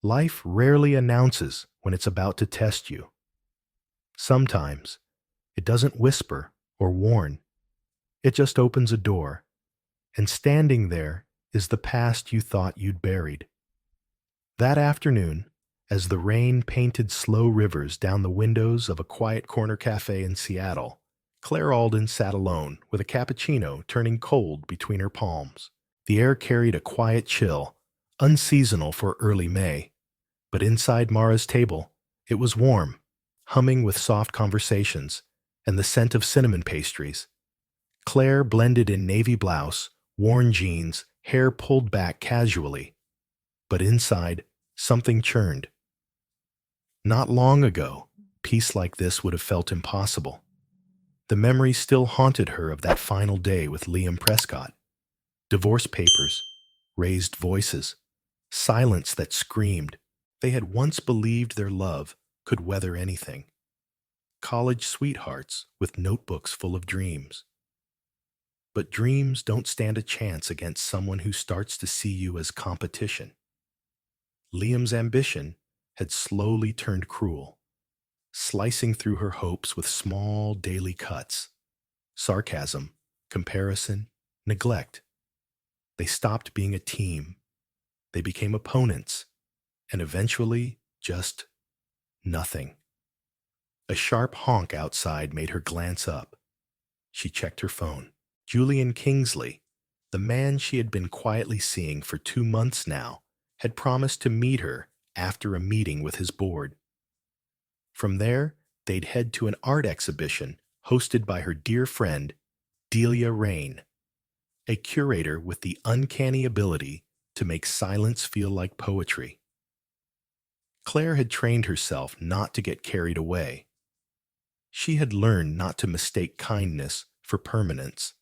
Life rarely announces when it's about to test you. Sometimes it doesn't whisper or warn, it just opens a door, and standing there is the past you thought you'd buried. That afternoon, as the rain painted slow rivers down the windows of a quiet corner cafe in Seattle, Claire Alden sat alone with a cappuccino turning cold between her palms. The air carried a quiet chill, unseasonal for early May, but inside Mara's table, it was warm, humming with soft conversations and the scent of cinnamon pastries. Claire blended in navy blouse, worn jeans, hair pulled back casually, but inside, something churned. Not long ago, peace like this would have felt impossible. The memory still haunted her of that final day with Liam Prescott. Divorce papers, raised voices, silence that screamed. They had once believed their love could weather anything. College sweethearts with notebooks full of dreams. But dreams don't stand a chance against someone who starts to see you as competition. Liam's ambition had slowly turned cruel, slicing through her hopes with small daily cuts. Sarcasm, comparison, neglect. They stopped being a team. They became opponents, and eventually just nothing. A sharp honk outside made her glance up. She checked her phone. Julian Kingsley, the man she had been quietly seeing for 2 months now, had promised to meet her after a meeting with his board. From there, they'd head to an art exhibition hosted by her dear friend, Delia Rain, a curator with the uncanny ability to make silence feel like poetry. Claire had trained herself not to get carried away. She had learned not to mistake kindness for permanence.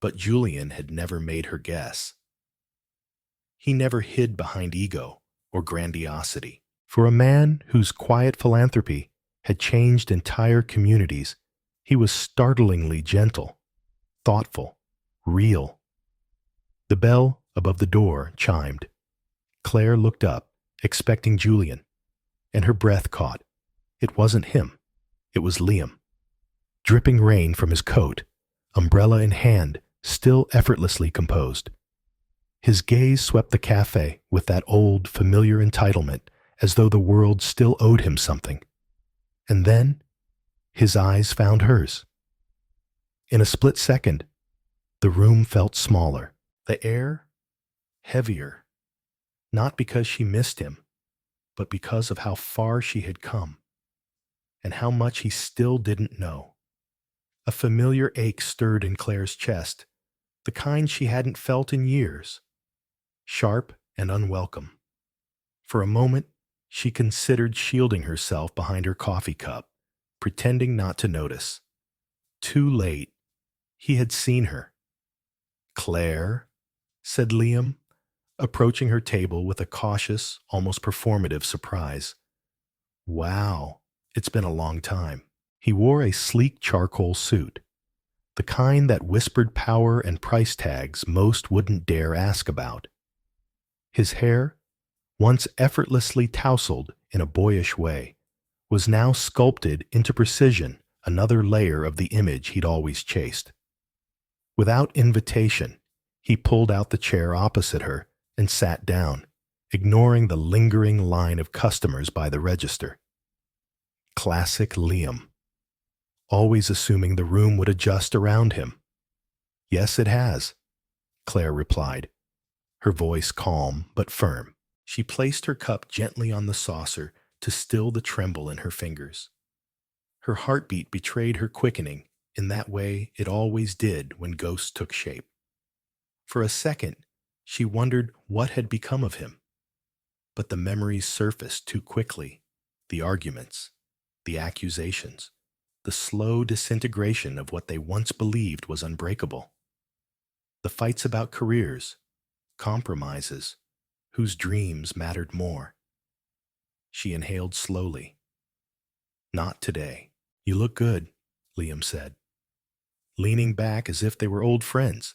But Julian had never made her guess. He never hid behind ego or grandiosity. For a man whose quiet philanthropy had changed entire communities, he was startlingly gentle, thoughtful, real. The bell above the door chimed. Claire looked up, expecting Julian, and her breath caught. It wasn't him. It was Liam. Dripping rain from his coat, umbrella in hand, still effortlessly composed. His gaze swept the cafe with that old, familiar entitlement, as though the world still owed him something. And then, his eyes found hers. In a split second, the room felt smaller, the air heavier, not because she missed him, but because of how far she had come, and how much he still didn't know. A familiar ache stirred in Claire's chest, the kind she hadn't felt in years, sharp and unwelcome. For a moment, she considered shielding herself behind her coffee cup, pretending not to notice. Too late. He had seen her. "Claire," said Liam, approaching her table with a cautious, almost performative surprise. "Wow, it's been a long time." He wore a sleek charcoal suit, the kind that whispered power and price tags most wouldn't dare ask about. His hair, once effortlessly tousled in a boyish way, was now sculpted into precision, another layer of the image he'd always chased. Without invitation, he pulled out the chair opposite her and sat down, ignoring the lingering line of customers by the register. Classic Liam. Always assuming the room would adjust around him. "Yes, it has," Claire replied, her voice calm but firm. She placed her cup gently on the saucer to still the tremble in her fingers. Her heartbeat betrayed her quickening in that way it always did when ghosts took shape. For a second, she wondered what had become of him. But the memories surfaced too quickly. The arguments, the accusations, the slow disintegration of what they once believed was unbreakable. The fights about careers, compromises, whose dreams mattered more. She inhaled slowly. "Not today. You look good," Liam said, leaning back as if they were old friends,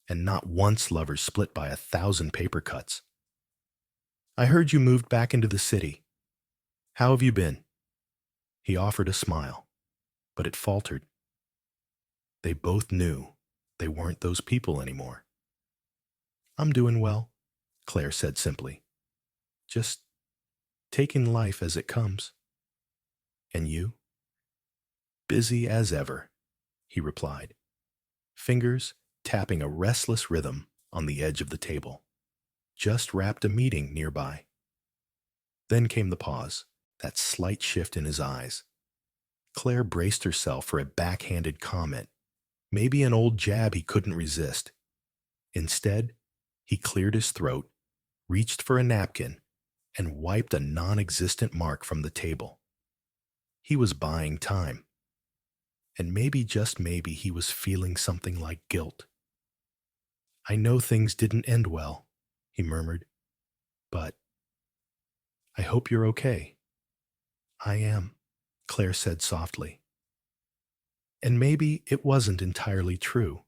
and not once lovers split by 1,000 paper cuts. I heard you moved back into the city. How have you been? He offered a smile, but it faltered. They both knew they weren't those people anymore. I'm doing well, Claire said simply. Just taking life as it comes. And you? Busy as ever, he replied, fingers tapping a restless rhythm on the edge of the table. Just wrapped a meeting nearby. Then came the pause, that slight shift in his eyes. Claire braced herself for a backhanded comment, maybe an old jab he couldn't resist. Instead, he cleared his throat, reached for a napkin, and wiped a non-existent mark from the table. He was buying time. And maybe, just maybe, he was feeling something like guilt. I know things didn't end well, he murmured, but I hope you're okay. I am, Claire said softly. And maybe it wasn't entirely true,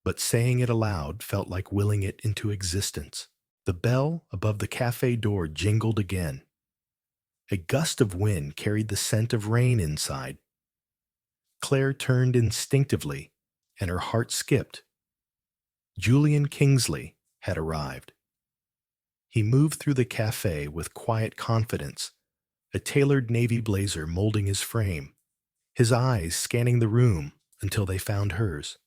but saying it aloud felt like willing it into existence. The bell above the café door jingled again. A gust of wind carried the scent of rain inside. Claire turned instinctively, and her heart skipped. Julian Kingsley had arrived. He moved through the café with quiet confidence, a tailored navy blazer molding his frame, his eyes scanning the room until they found hers.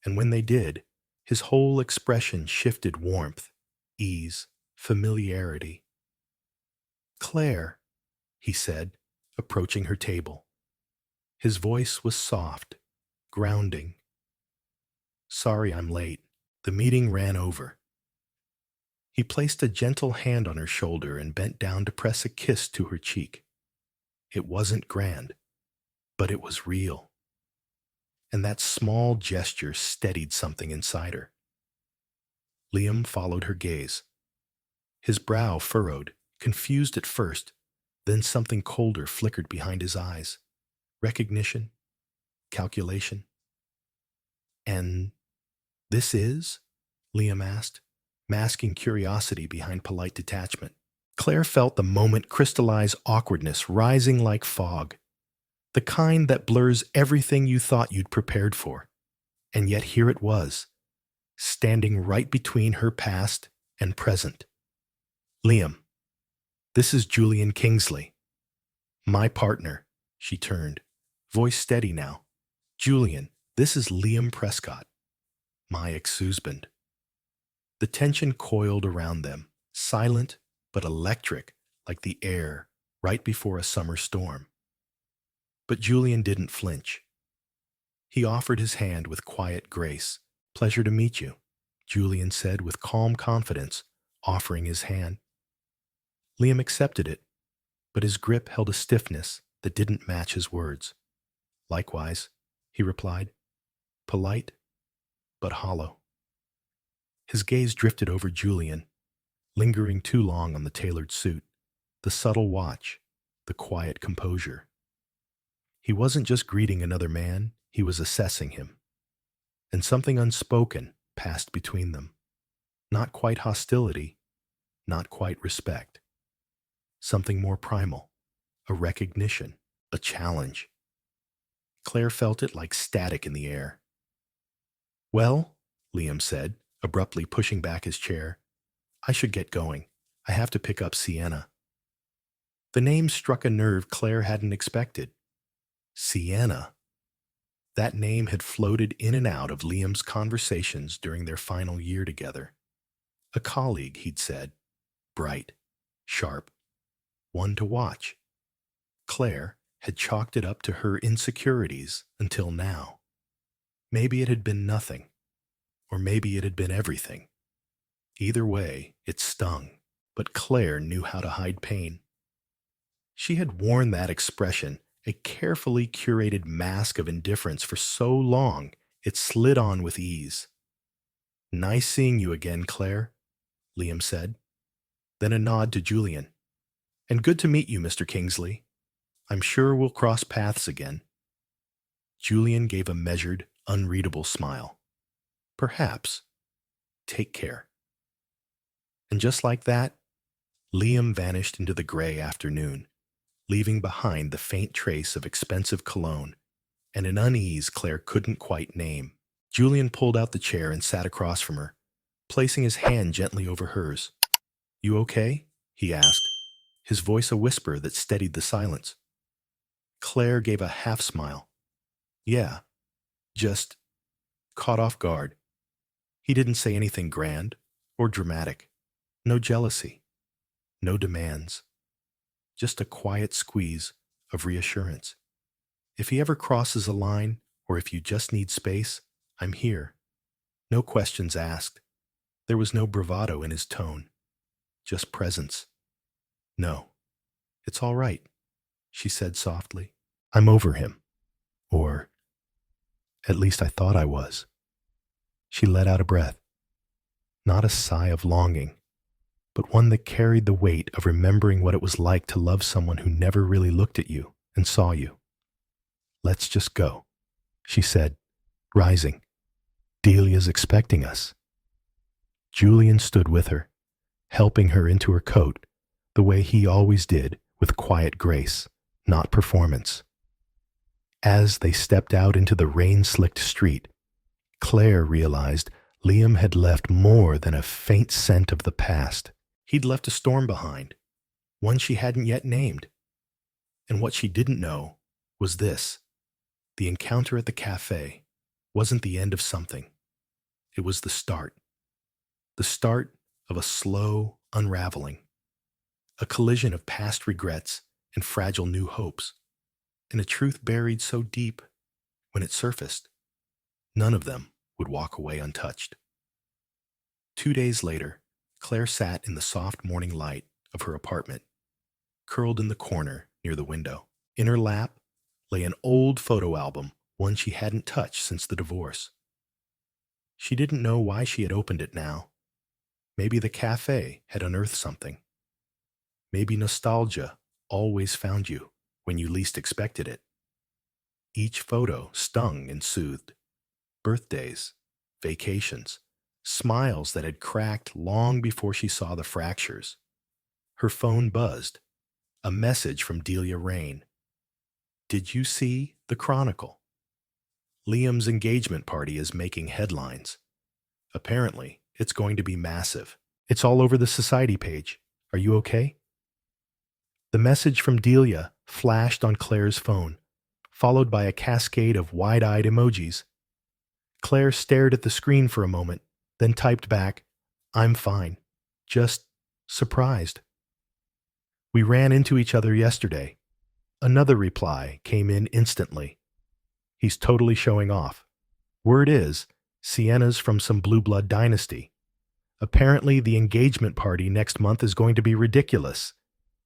And when they did, his whole expression shifted warmth, ease, familiarity. Claire, he said, approaching her table. His voice was soft, grounding. Sorry I'm late. The meeting ran over. He placed a gentle hand on her shoulder and bent down to press a kiss to her cheek. It wasn't grand, but it was real. And that small gesture steadied something inside her. Liam followed her gaze. His brow furrowed, confused at first, then something colder flickered behind his eyes. Recognition, calculation. And this is? Liam asked, masking curiosity behind polite detachment. Claire felt the moment crystallize awkwardness rising like fog, the kind that blurs everything you thought you'd prepared for. And yet here it was, standing right between her past and present. Liam, this is Julian Kingsley. My partner, she turned, voice steady now. Julian, this is Liam Prescott, my ex-husband. The tension coiled around them, silent but electric like the air right before a summer storm. But Julian didn't flinch. He offered his hand with quiet grace. Pleasure to meet you, Julian said with calm confidence, offering his hand. Liam accepted it, but his grip held a stiffness that didn't match his words. Likewise, he replied, polite but hollow. His gaze drifted over Julian, lingering too long on the tailored suit, the subtle watch, the quiet composure. He wasn't just greeting another man, he was assessing him. And something unspoken passed between them. Not quite hostility, not quite respect. Something more primal, a recognition, a challenge. Claire felt it like static in the air. Well, Liam said, abruptly pushing back his chair, I should get going. I have to pick up Sienna. The name struck a nerve Claire hadn't expected. Sienna. That name had floated in and out of Liam's conversations during their final year together. A colleague, he'd said, bright, sharp, one to watch. Claire had chalked it up to her insecurities until now. Maybe it had been nothing, or maybe it had been everything. Either way, it stung, but Claire knew how to hide pain. She had worn that expression, a carefully curated mask of indifference, for so long it slid on with ease. Nice seeing you again, Claire, Liam said. Then a nod to Julian. And good to meet you, Mr. Kingsley. I'm sure we'll cross paths again. Julian gave a measured, unreadable smile. Perhaps. Take care. And just like that, Liam vanished into the gray afternoon, leaving behind the faint trace of expensive cologne and an unease Claire couldn't quite name. Julian pulled out the chair and sat across from her, placing his hand gently over hers. "You okay?" he asked, his voice a whisper that steadied the silence. Claire gave a half smile. "Yeah, just caught off guard." He didn't say anything grand or dramatic. No jealousy, no demands. Just a quiet squeeze of reassurance. "If he ever crosses a line, or if you just need space, I'm here." No questions asked. There was no bravado in his tone, just presence. "No, it's all right," she said softly. "I'm over him. Or, at least I thought I was." She let out a breath. Not a sigh of longing, but one that carried the weight of remembering what it was like to love someone who never really looked at you and saw you. "Let's just go," she said, rising. "Delia's expecting us." Julian stood with her, helping her into her coat, the way he always did, with quiet grace, not performance. As they stepped out into the rain-slicked street, Claire realized Liam had left more than a faint scent of the past. He'd left a storm behind, one she hadn't yet named. And what she didn't know was this: the encounter at the café wasn't the end of something. It was the start. The start of a slow unraveling. A collision of past regrets and fragile new hopes. And a truth buried so deep, when it surfaced, none of them would walk away untouched. 2 days later, Claire sat in the soft morning light of her apartment, curled in the corner near the window. In her lap lay an old photo album, one she hadn't touched since the divorce. She didn't know why she had opened it now. Maybe the cafe had unearthed something. Maybe nostalgia always found you when you least expected it. Each photo stung and soothed. Birthdays, vacations, smiles that had cracked long before she saw the fractures. Her phone buzzed. A message from Delia Rain. "Did you see the Chronicle? Liam's engagement party is making headlines. Apparently, it's going to be massive. It's all over the society page. Are you okay?" The message from Delia flashed on Claire's phone, followed by a cascade of wide-eyed emojis. Claire stared at the screen for a moment, then typed back, "I'm fine. Just surprised." "We ran into each other yesterday." Another reply came in instantly. "He's totally showing off. Word is, Sienna's from some blue blood dynasty. Apparently the engagement party next month is going to be ridiculous.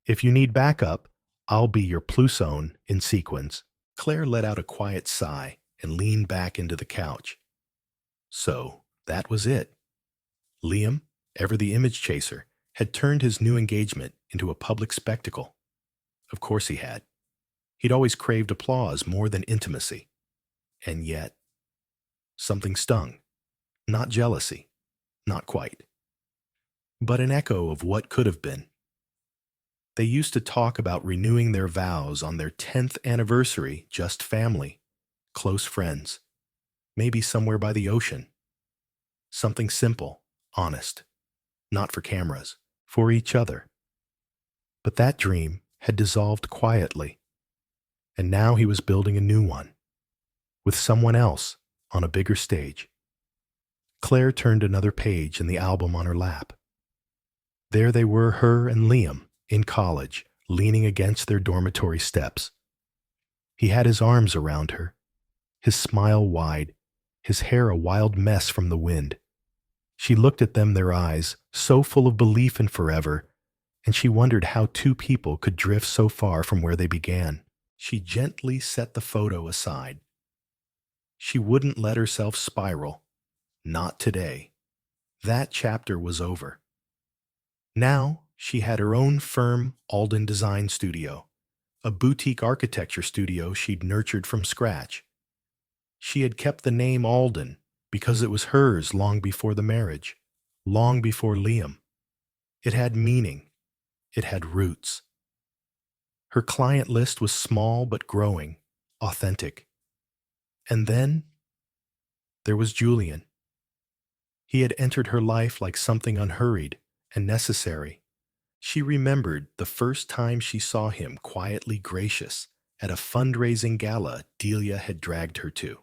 If you need backup, I'll be your Plusone in sequins." Claire let out a quiet sigh and leaned back into the couch. So that was it. Liam, ever the image chaser, had turned his new engagement into a public spectacle. Of course he had. He'd always craved applause more than intimacy. And yet, something stung. Not jealousy. Not quite. But an echo of what could have been. They used to talk about renewing their vows on their 10th anniversary, just family, close friends, maybe somewhere by the ocean. Something simple, honest, not for cameras, for each other. But that dream had dissolved quietly, and now he was building a new one, with someone else on a bigger stage. Claire turned another page in the album on her lap. There they were, her and Liam, in college, leaning against their dormitory steps. He had his arms around her, his smile wide, his hair a wild mess from the wind. She looked at them, their eyes so full of belief in forever, and she wondered how two people could drift so far from where they began. She gently set the photo aside. She wouldn't let herself spiral. Not today. That chapter was over. Now she had her own firm Alden design studio, a boutique architecture studio she'd nurtured from scratch. She had kept the name Alden because it was hers long before the marriage, long before Liam. It had meaning, It had roots. Her client list was small but growing, authentic. And then there was Julian. He had entered her life like something unhurried and necessary. She remembered the first time she saw him quietly gracious at a fundraising gala Delia had dragged her to.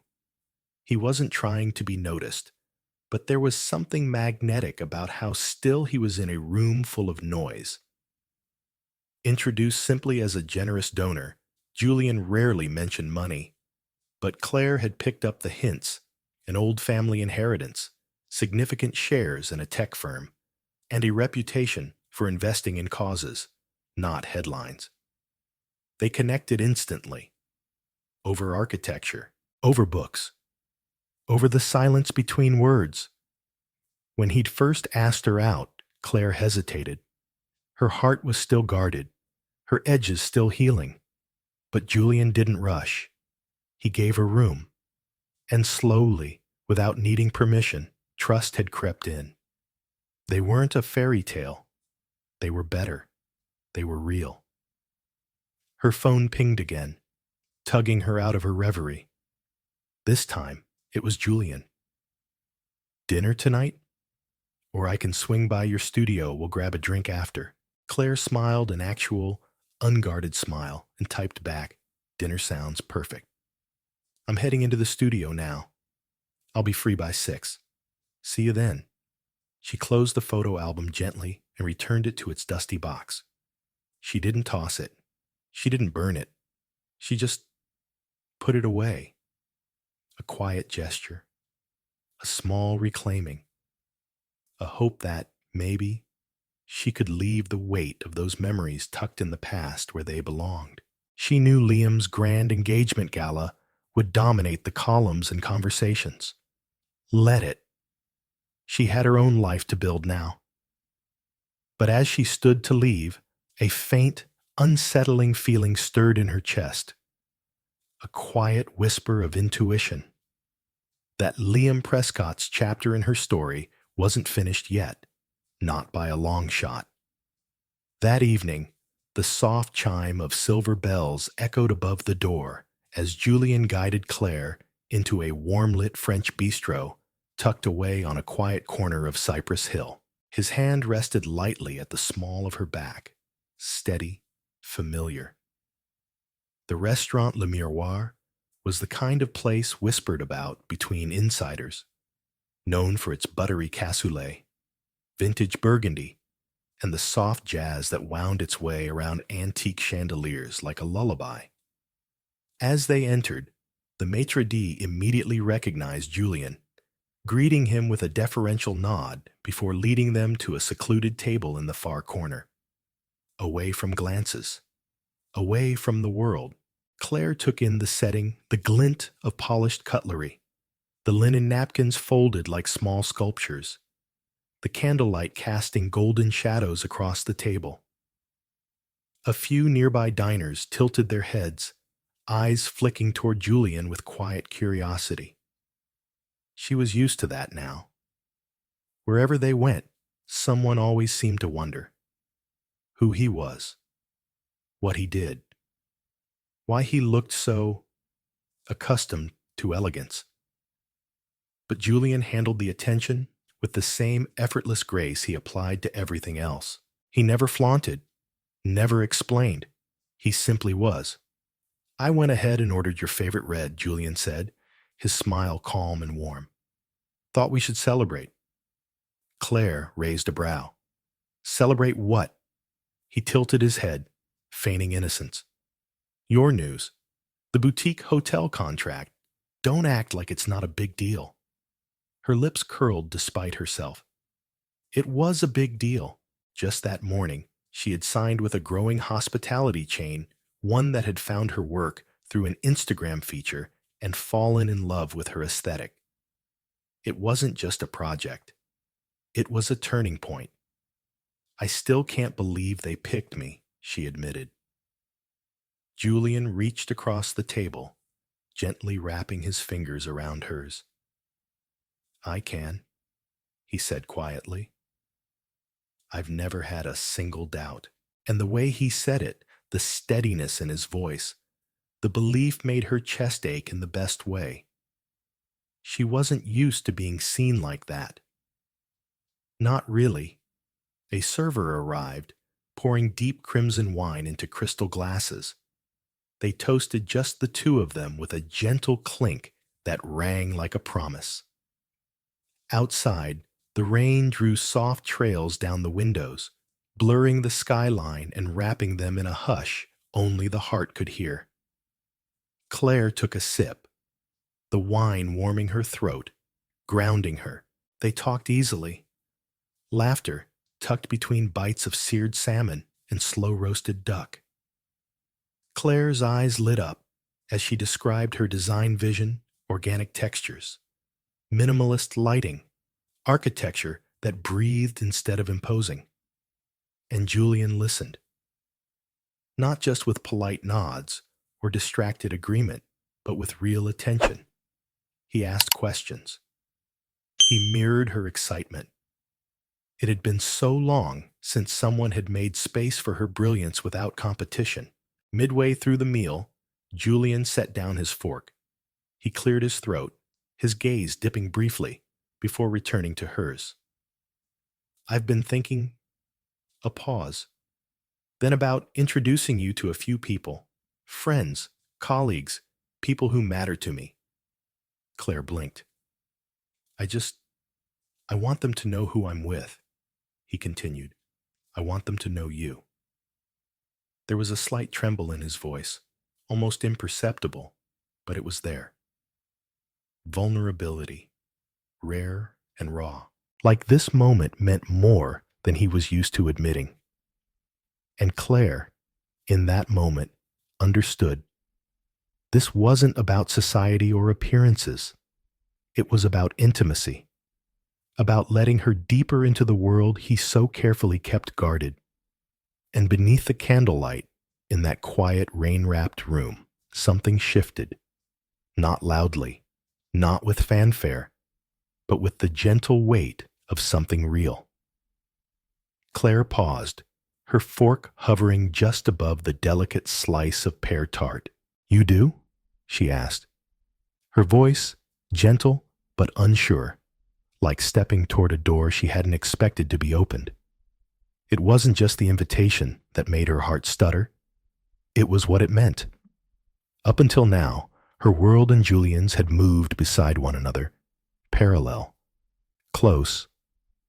He wasn't trying to be noticed, but there was something magnetic about how still he was in a room full of noise. Introduced simply as a generous donor, Julian rarely mentioned money, but Claire had picked up the hints: an old family inheritance, significant shares in a tech firm, and a reputation for investing in causes, not headlines. They connected instantly, over architecture, over books, over the silence between words. When he'd first asked her out, Claire hesitated. Her heart was still guarded, her edges still healing. But Julian didn't rush. He gave her room. And slowly, without needing permission, trust had crept in. They weren't a fairy tale. They were better. They were real. Her phone pinged again, tugging her out of her reverie. This time, it was Julian. "Dinner tonight? Or I can swing by your studio, we'll grab a drink after." Claire smiled an actual, unguarded smile and typed back, "Dinner sounds perfect. I'm heading into the studio now. I'll be free by 6. See you then." She closed the photo album gently and returned it to its dusty box. She didn't toss it. She didn't burn it. She just put it away. A quiet gesture. A small reclaiming. A hope that, maybe, she could leave the weight of those memories tucked in the past where they belonged. She knew Liam's grand engagement gala would dominate the columns and conversations. Let it. She had her own life to build now. But as she stood to leave, a faint, unsettling feeling stirred in her chest. A quiet whisper of intuition. That Liam Prescott's chapter in her story wasn't finished yet, not by a long shot. That evening, the soft chime of silver bells echoed above the door as Julian guided Claire into a warm-lit French bistro tucked away on a quiet corner of Cypress Hill. His hand rested lightly at the small of her back, steady, familiar. The restaurant Le Miroir was the kind of place whispered about between insiders, known for its buttery cassoulet, vintage burgundy, and the soft jazz that wound its way around antique chandeliers like a lullaby. As they entered, the maitre d' immediately recognized Julian, greeting him with a deferential nod before leading them to a secluded table in the far corner. Away from glances, away from the world, Claire took in the setting, the glint of polished cutlery, the linen napkins folded like small sculptures, the candlelight casting golden shadows across the table. A few nearby diners tilted their heads, eyes flicking toward Julian with quiet curiosity. She was used to that now. Wherever they went, someone always seemed to wonder who he was, what he did, why he looked so accustomed to elegance. But Julian handled the attention with the same effortless grace he applied to everything else. He never flaunted, never explained. He simply was. "I went ahead and ordered your favorite red," Julian said, his smile calm and warm. "Thought we should celebrate." Claire raised a brow. "Celebrate what?" He tilted his head, feigning innocence. "Your news. The boutique hotel contract. Don't act like it's not a big deal." Her lips curled despite herself. It was a big deal. Just that morning, she had signed with a growing hospitality chain, one that had found her work through an Instagram feature and fallen in love with her aesthetic. It wasn't just a project. It was a turning point. "I still can't believe they picked me," she admitted. Julian reached across the table, gently wrapping his fingers around hers. "I can," he said quietly. "I've never had a single doubt." And the way he said it, the steadiness in his voice, the belief made her chest ache in the best way. She wasn't used to being seen like that. Not really. A server arrived, pouring deep crimson wine into crystal glasses. They toasted just the two of them with a gentle clink that rang like a promise. Outside, the rain drew soft trails down the windows, blurring the skyline and wrapping them in a hush only the heart could hear. Claire took a sip, the wine warming her throat, grounding her. They talked easily. Laughter tucked between bites of seared salmon and slow-roasted duck. Claire's eyes lit up as she described her design vision, organic textures, minimalist lighting, architecture that breathed instead of imposing. And Julian listened. Not just with polite nods or distracted agreement, but with real attention. He asked questions. He mirrored her excitement. It had been so long since someone had made space for her brilliance without competition. Midway through the meal, Julian set down his fork. He cleared his throat, his gaze dipping briefly before returning to hers. "I've been thinking," a pause, "then about introducing you to a few people, friends, colleagues, people who matter to me." Claire blinked. I want them to know who I'm with," he continued. "I want them to know you." There was a slight tremble in his voice, almost imperceptible, but it was there. Vulnerability, rare and raw. Like this moment meant more than he was used to admitting. And Claire, in that moment, understood. This wasn't about society or appearances. It was about intimacy, about letting her deeper into the world he so carefully kept guarded. And beneath the candlelight, in that quiet, rain-wrapped room, something shifted. Not loudly, not with fanfare, but with the gentle weight of something real. Claire paused, her fork hovering just above the delicate slice of pear tart. "You do?" she asked. Her voice, gentle but unsure, like stepping toward a door she hadn't expected to be opened. It wasn't just the invitation that made her heart stutter. It was what it meant. Up until now, her world and Julian's had moved beside one another, parallel, close,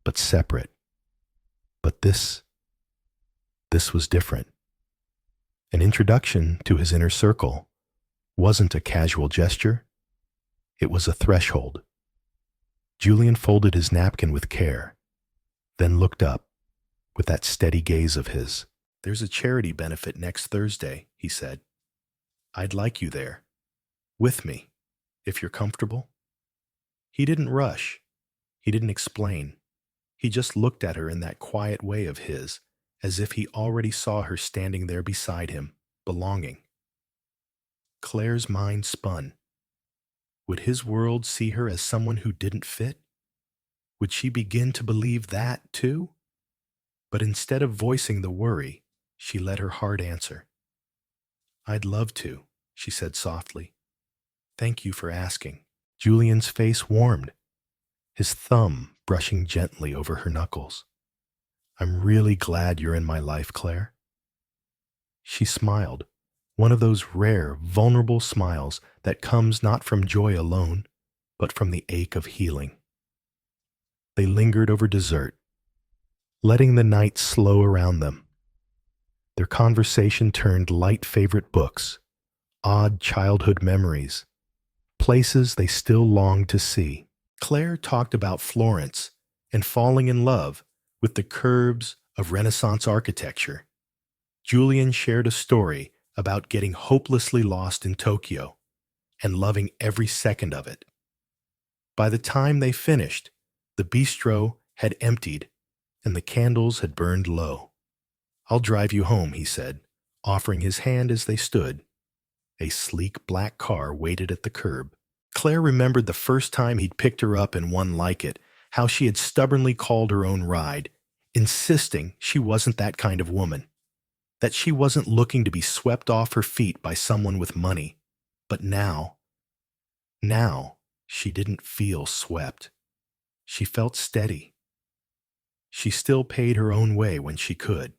but separate. But this was different. An introduction to his inner circle wasn't a casual gesture. It was a threshold. Julian folded his napkin with care, then looked up with that steady gaze of his. "There's a charity benefit next Thursday," he said. "I'd like you there, with me, if you're comfortable." He didn't rush. He didn't explain. He just looked at her in that quiet way of his, as if he already saw her standing there beside him, belonging. Claire's mind spun. Would his world see her as someone who didn't fit? Would she begin to believe that, too? But instead of voicing the worry, she let her heart answer. "I'd love to," she said softly. "Thank you for asking." Julian's face warmed, his thumb brushing gently over her knuckles. "I'm really glad you're in my life, Claire." She smiled, one of those rare, vulnerable smiles that comes not from joy alone, but from the ache of healing. They lingered over dessert, letting the night slow around them. Their conversation turned light favorite books, odd childhood memories, places they still longed to see. Claire talked about Florence and falling in love with the curves of Renaissance architecture. Julian shared a story about getting hopelessly lost in Tokyo and loving every second of it. By the time they finished, the bistro had emptied and the candles had burned low. "I'll drive you home," he said, offering his hand as they stood. A sleek black car waited at the curb. Claire remembered the first time he'd picked her up in one like it, how she had stubbornly called her own ride, insisting she wasn't that kind of woman. that she wasn't looking to be swept off her feet by someone with money. But now, she didn't feel swept. She felt steady. She still paid her own way when she could,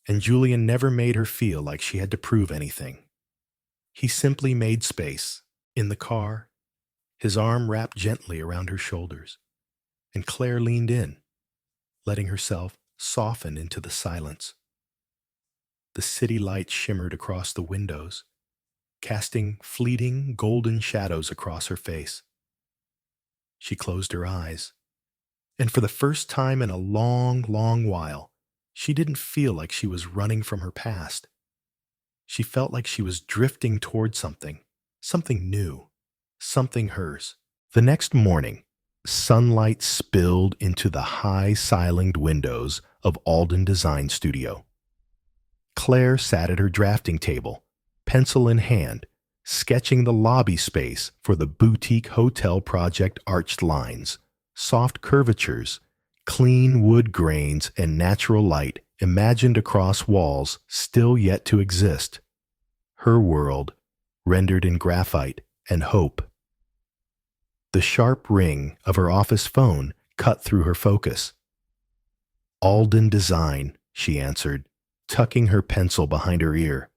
and Julian never made her feel like she had to prove anything. He simply made space, in the car, his arm wrapped gently around her shoulders, and Claire leaned in, letting herself soften into the silence. The city lights shimmered across the windows, casting fleeting golden shadows across her face. She closed her eyes, and for the first time in a long, long while, she didn't feel like she was running from her past. She felt like she was drifting toward something new, something hers. The next morning, sunlight spilled into the high-ceilinged windows of Alden Design Studio. Claire sat at her drafting table, pencil in hand, sketching the lobby space for the boutique hotel project. Arched lines, soft curvatures, clean wood grains, and natural light imagined across walls still yet to exist. Her world, rendered in graphite and hope. The sharp ring of her office phone cut through her focus. "Alden Design," she answered, tucking her pencil behind her ear.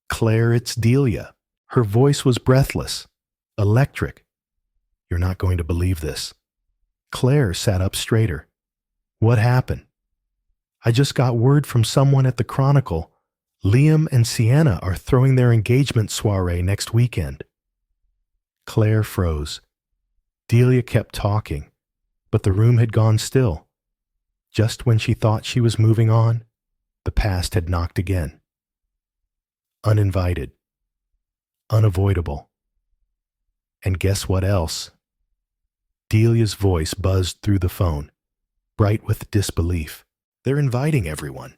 "Claire, it's Delia." Her voice was breathless, electric. "You're not going to believe this." Claire sat up straighter. "What happened?" "I just got word from someone at the Chronicle. Liam and Sienna are throwing their engagement soiree next weekend." Claire froze. Delia kept talking, but the room had gone still. Just when she thought she was moving on, the past had knocked again. Uninvited. Unavoidable. And guess what else? Delia's voice buzzed through the phone, bright with disbelief. "They're inviting everyone.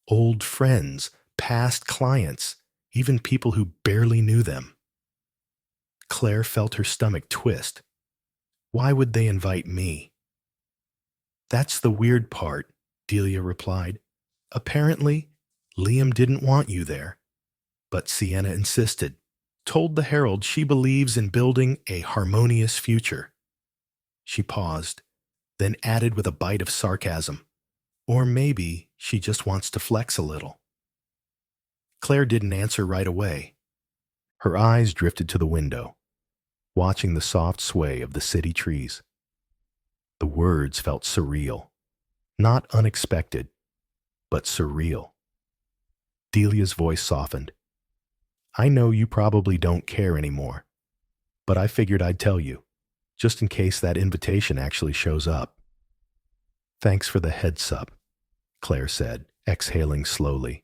Old friends, past clients, even people who barely knew them." Claire felt her stomach twist. "Why would they invite me?" "That's the weird part," Delia replied. "Apparently, Liam didn't want you there. But Sienna insisted, told the Herald she believes in building a harmonious future." She paused, then added with a bite of sarcasm, "Or maybe she just wants to flex a little." Claire didn't answer right away. Her eyes drifted to the window, watching the soft sway of the city trees. The words felt surreal, not unexpected, but surreal. Delia's voice softened. "I know you probably don't care anymore, but I figured I'd tell you, just in case that invitation actually shows up." "Thanks for the heads up," Claire said, exhaling slowly.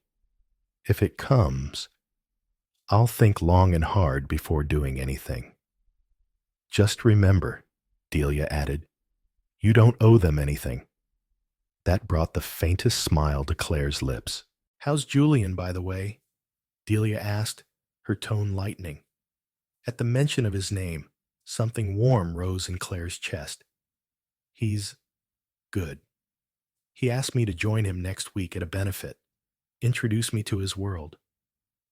"If it comes, I'll think long and hard before doing anything." "Just remember," Delia added, "you don't owe them anything." That brought the faintest smile to Claire's lips. "How's Julian, by the way?" Delia asked, her tone lightening. At the mention of his name, something warm rose in Claire's chest. "He's good. He asked me to join him next week at a benefit, introduce me to his world."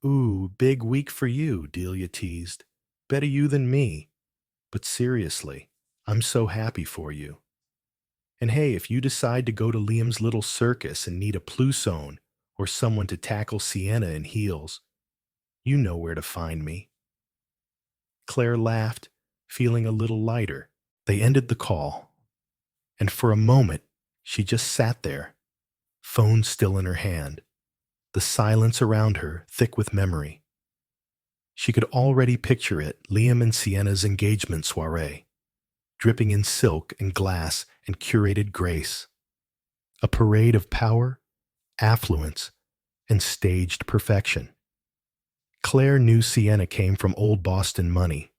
"Ooh, big week for you," Delia teased. "Better you than me. But seriously, I'm so happy for you. And hey, if you decide to go to Liam's little circus and need a plousson or someone to tackle Sienna in heels, you know where to find me." Claire laughed, feeling a little lighter. They ended the call, and for a moment, she just sat there, phone still in her hand, the silence around her thick with memory. She could already picture it, Liam and Sienna's engagement soiree, dripping in silk and glass and curated grace. A parade of power, affluence, and staged perfection. Claire knew Sienna came from old Boston money.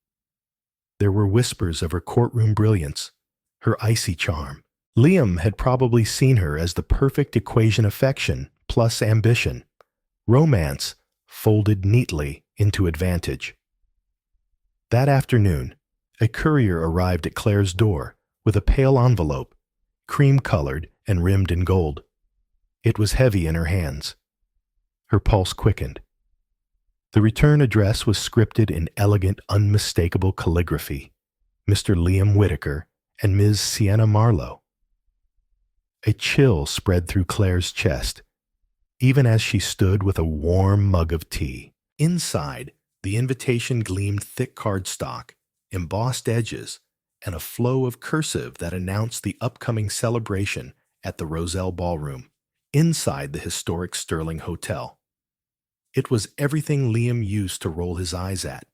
There were whispers of her courtroom brilliance, her icy charm. Liam had probably seen her as the perfect equation: affection plus ambition, romance folded neatly into advantage. That afternoon, a courier arrived at Claire's door with a pale envelope, cream-colored and rimmed in gold. It was heavy in her hands. Her pulse quickened. The return address was scripted in elegant, unmistakable calligraphy. Mr. Liam Whitaker and Ms. Sienna Marlowe. A chill spread through Claire's chest, even as she stood with a warm mug of tea. Inside, the invitation gleamed thick cardstock, embossed edges, and a flow of cursive that announced the upcoming celebration at the Roselle Ballroom, inside the historic Sterling Hotel. It was everything Liam used to roll his eyes at.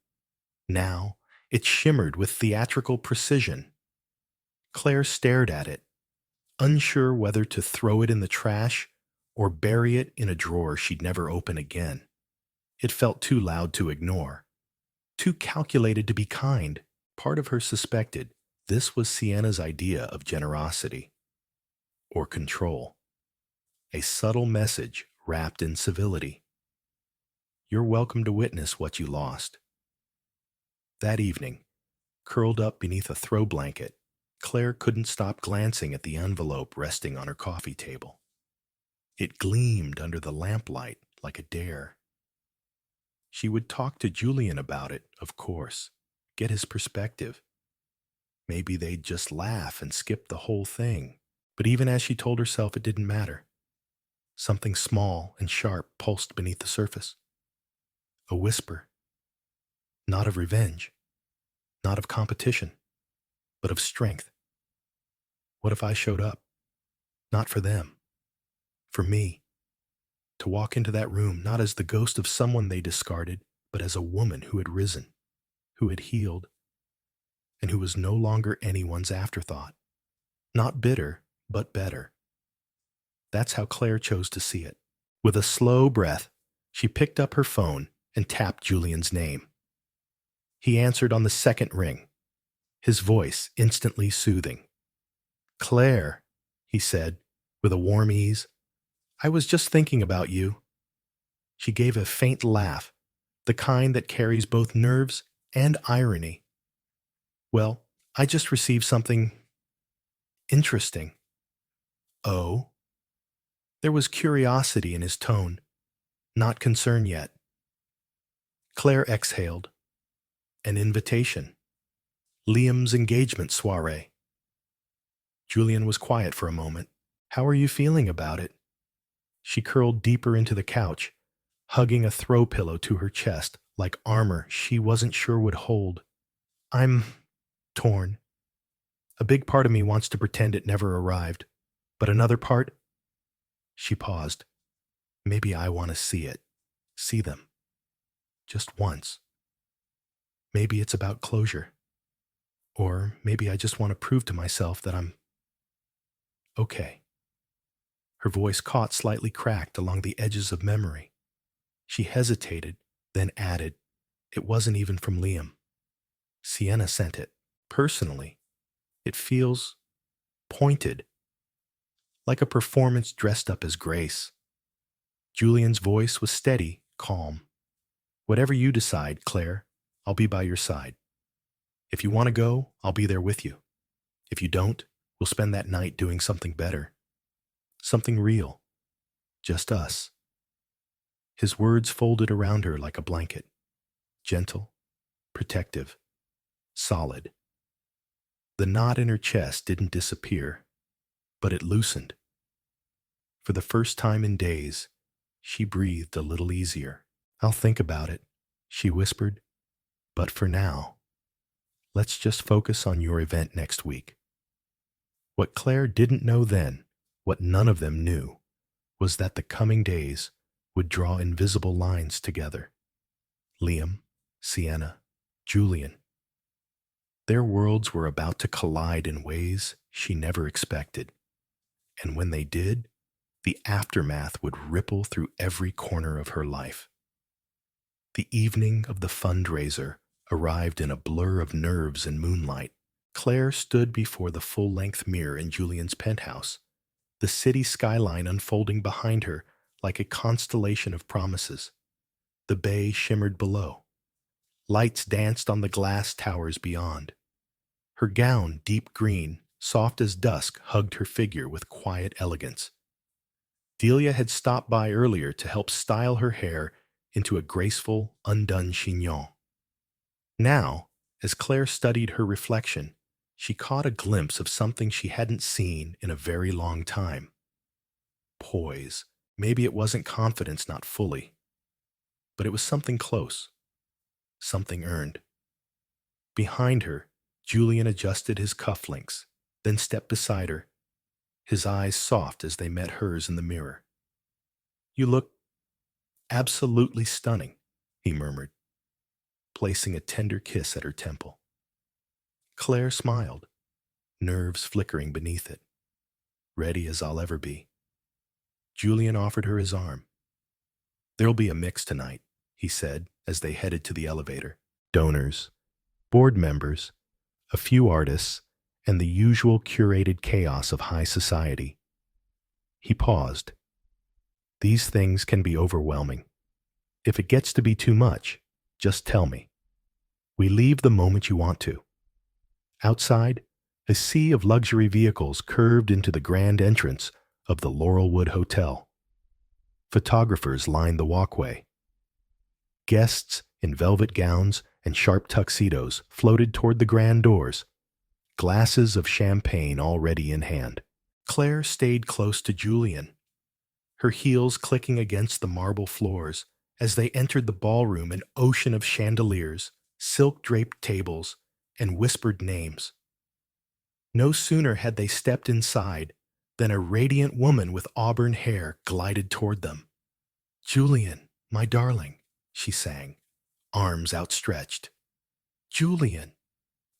Now, it shimmered with theatrical precision. Claire stared at it, unsure whether to throw it in the trash or bury it in a drawer she'd never open again. It felt too loud to ignore, too calculated to be kind. Part of her suspected this was Sienna's idea of generosity or control, a subtle message wrapped in civility. You're welcome to witness what you lost. That evening, curled up beneath a throw blanket, Claire couldn't stop glancing at the envelope resting on her coffee table. It gleamed under the lamplight like a dare. She would talk to Julian about it, of course, get his perspective. Maybe they'd just laugh and skip the whole thing. But even as she told herself it didn't matter, something small and sharp pulsed beneath the surface. A whisper. Not of revenge, not of competition, but of strength. What if I showed up? Not for them, for me. To walk into that room not as the ghost of someone they discarded, but as a woman who had risen, who had healed, and who was no longer anyone's afterthought. Not bitter, but better. That's how Claire chose to see it. With a slow breath, she picked up her phone and tapped Julian's name. He answered on the second ring, his voice instantly soothing. "Claire," he said, with a warm ease, "I was just thinking about you." She gave a faint laugh, the kind that carries both nerves and irony. "Well, I just received something interesting." "Oh?" There was curiosity in his tone, not concern yet. Claire exhaled. An invitation. Liam's engagement soiree. Julian was quiet for a moment. "How are you feeling about it?" She curled deeper into the couch, hugging a throw pillow to her chest like armor she wasn't sure would hold. "I'm torn. A big part of me wants to pretend it never arrived, but another part—" She paused. "Maybe I want to see it. See them. Just once. Maybe it's about closure. Or maybe I just want to prove to myself that I'm okay." Her voice caught slightly cracked along the edges of memory. She hesitated, then added, "It wasn't even from Liam. Sienna sent it. Personally, it feels pointed, like a performance dressed up as grace." Julian's voice was steady, calm. "Whatever you decide, Claire, I'll be by your side. If you want to go, I'll be there with you. If you don't, we'll spend that night doing something better. Something real. Just us." His words folded around her like a blanket. Gentle, protective, solid. The knot in her chest didn't disappear, but it loosened. For the first time in days, she breathed a little easier. "I'll think about it," she whispered. "But for now, let's just focus on your event next week." What Claire didn't know then, what none of them knew, was that the coming days would draw invisible lines together. Liam, Sienna, Julian. Their worlds were about to collide in ways she never expected. And when they did, the aftermath would ripple through every corner of her life. The evening of the fundraiser arrived in a blur of nerves and moonlight. Claire stood before the full-length mirror in Julian's penthouse, the city skyline unfolding behind her like a constellation of promises. The bay shimmered below. Lights danced on the glass towers beyond. Her gown, deep green, soft as dusk, hugged her figure with quiet elegance. Delia had stopped by earlier to help style her hair into a graceful, undone chignon. Now, as Claire studied her reflection, she caught a glimpse of something she hadn't seen in a very long time. Poise. Maybe it wasn't confidence, not fully. But it was something close. Something earned. Behind her, Julian adjusted his cufflinks, then stepped beside her, his eyes soft as they met hers in the mirror. "You look absolutely stunning," he murmured, placing a tender kiss at her temple. Claire smiled, nerves flickering beneath it. "Ready as I'll ever be." Julian offered her his arm. "There'll be a mix tonight," he said as they headed to the elevator. "Donors, board members, a few artists, and the usual curated chaos of high society." He paused. "These things can be overwhelming. If it gets to be too much, just tell me. We leave the moment you want to." Outside, a sea of luxury vehicles curved into the grand entrance of the Laurelwood Hotel. Photographers lined the walkway. Guests in velvet gowns and sharp tuxedos floated toward the grand doors, glasses of champagne already in hand. Claire stayed close to Julian, her heels clicking against the marble floors as they entered the ballroom, an ocean of chandeliers, silk-draped tables, and whispered names. No sooner had they stepped inside than a radiant woman with auburn hair glided toward them. "Julian, my darling," she sang, arms outstretched. "Julian."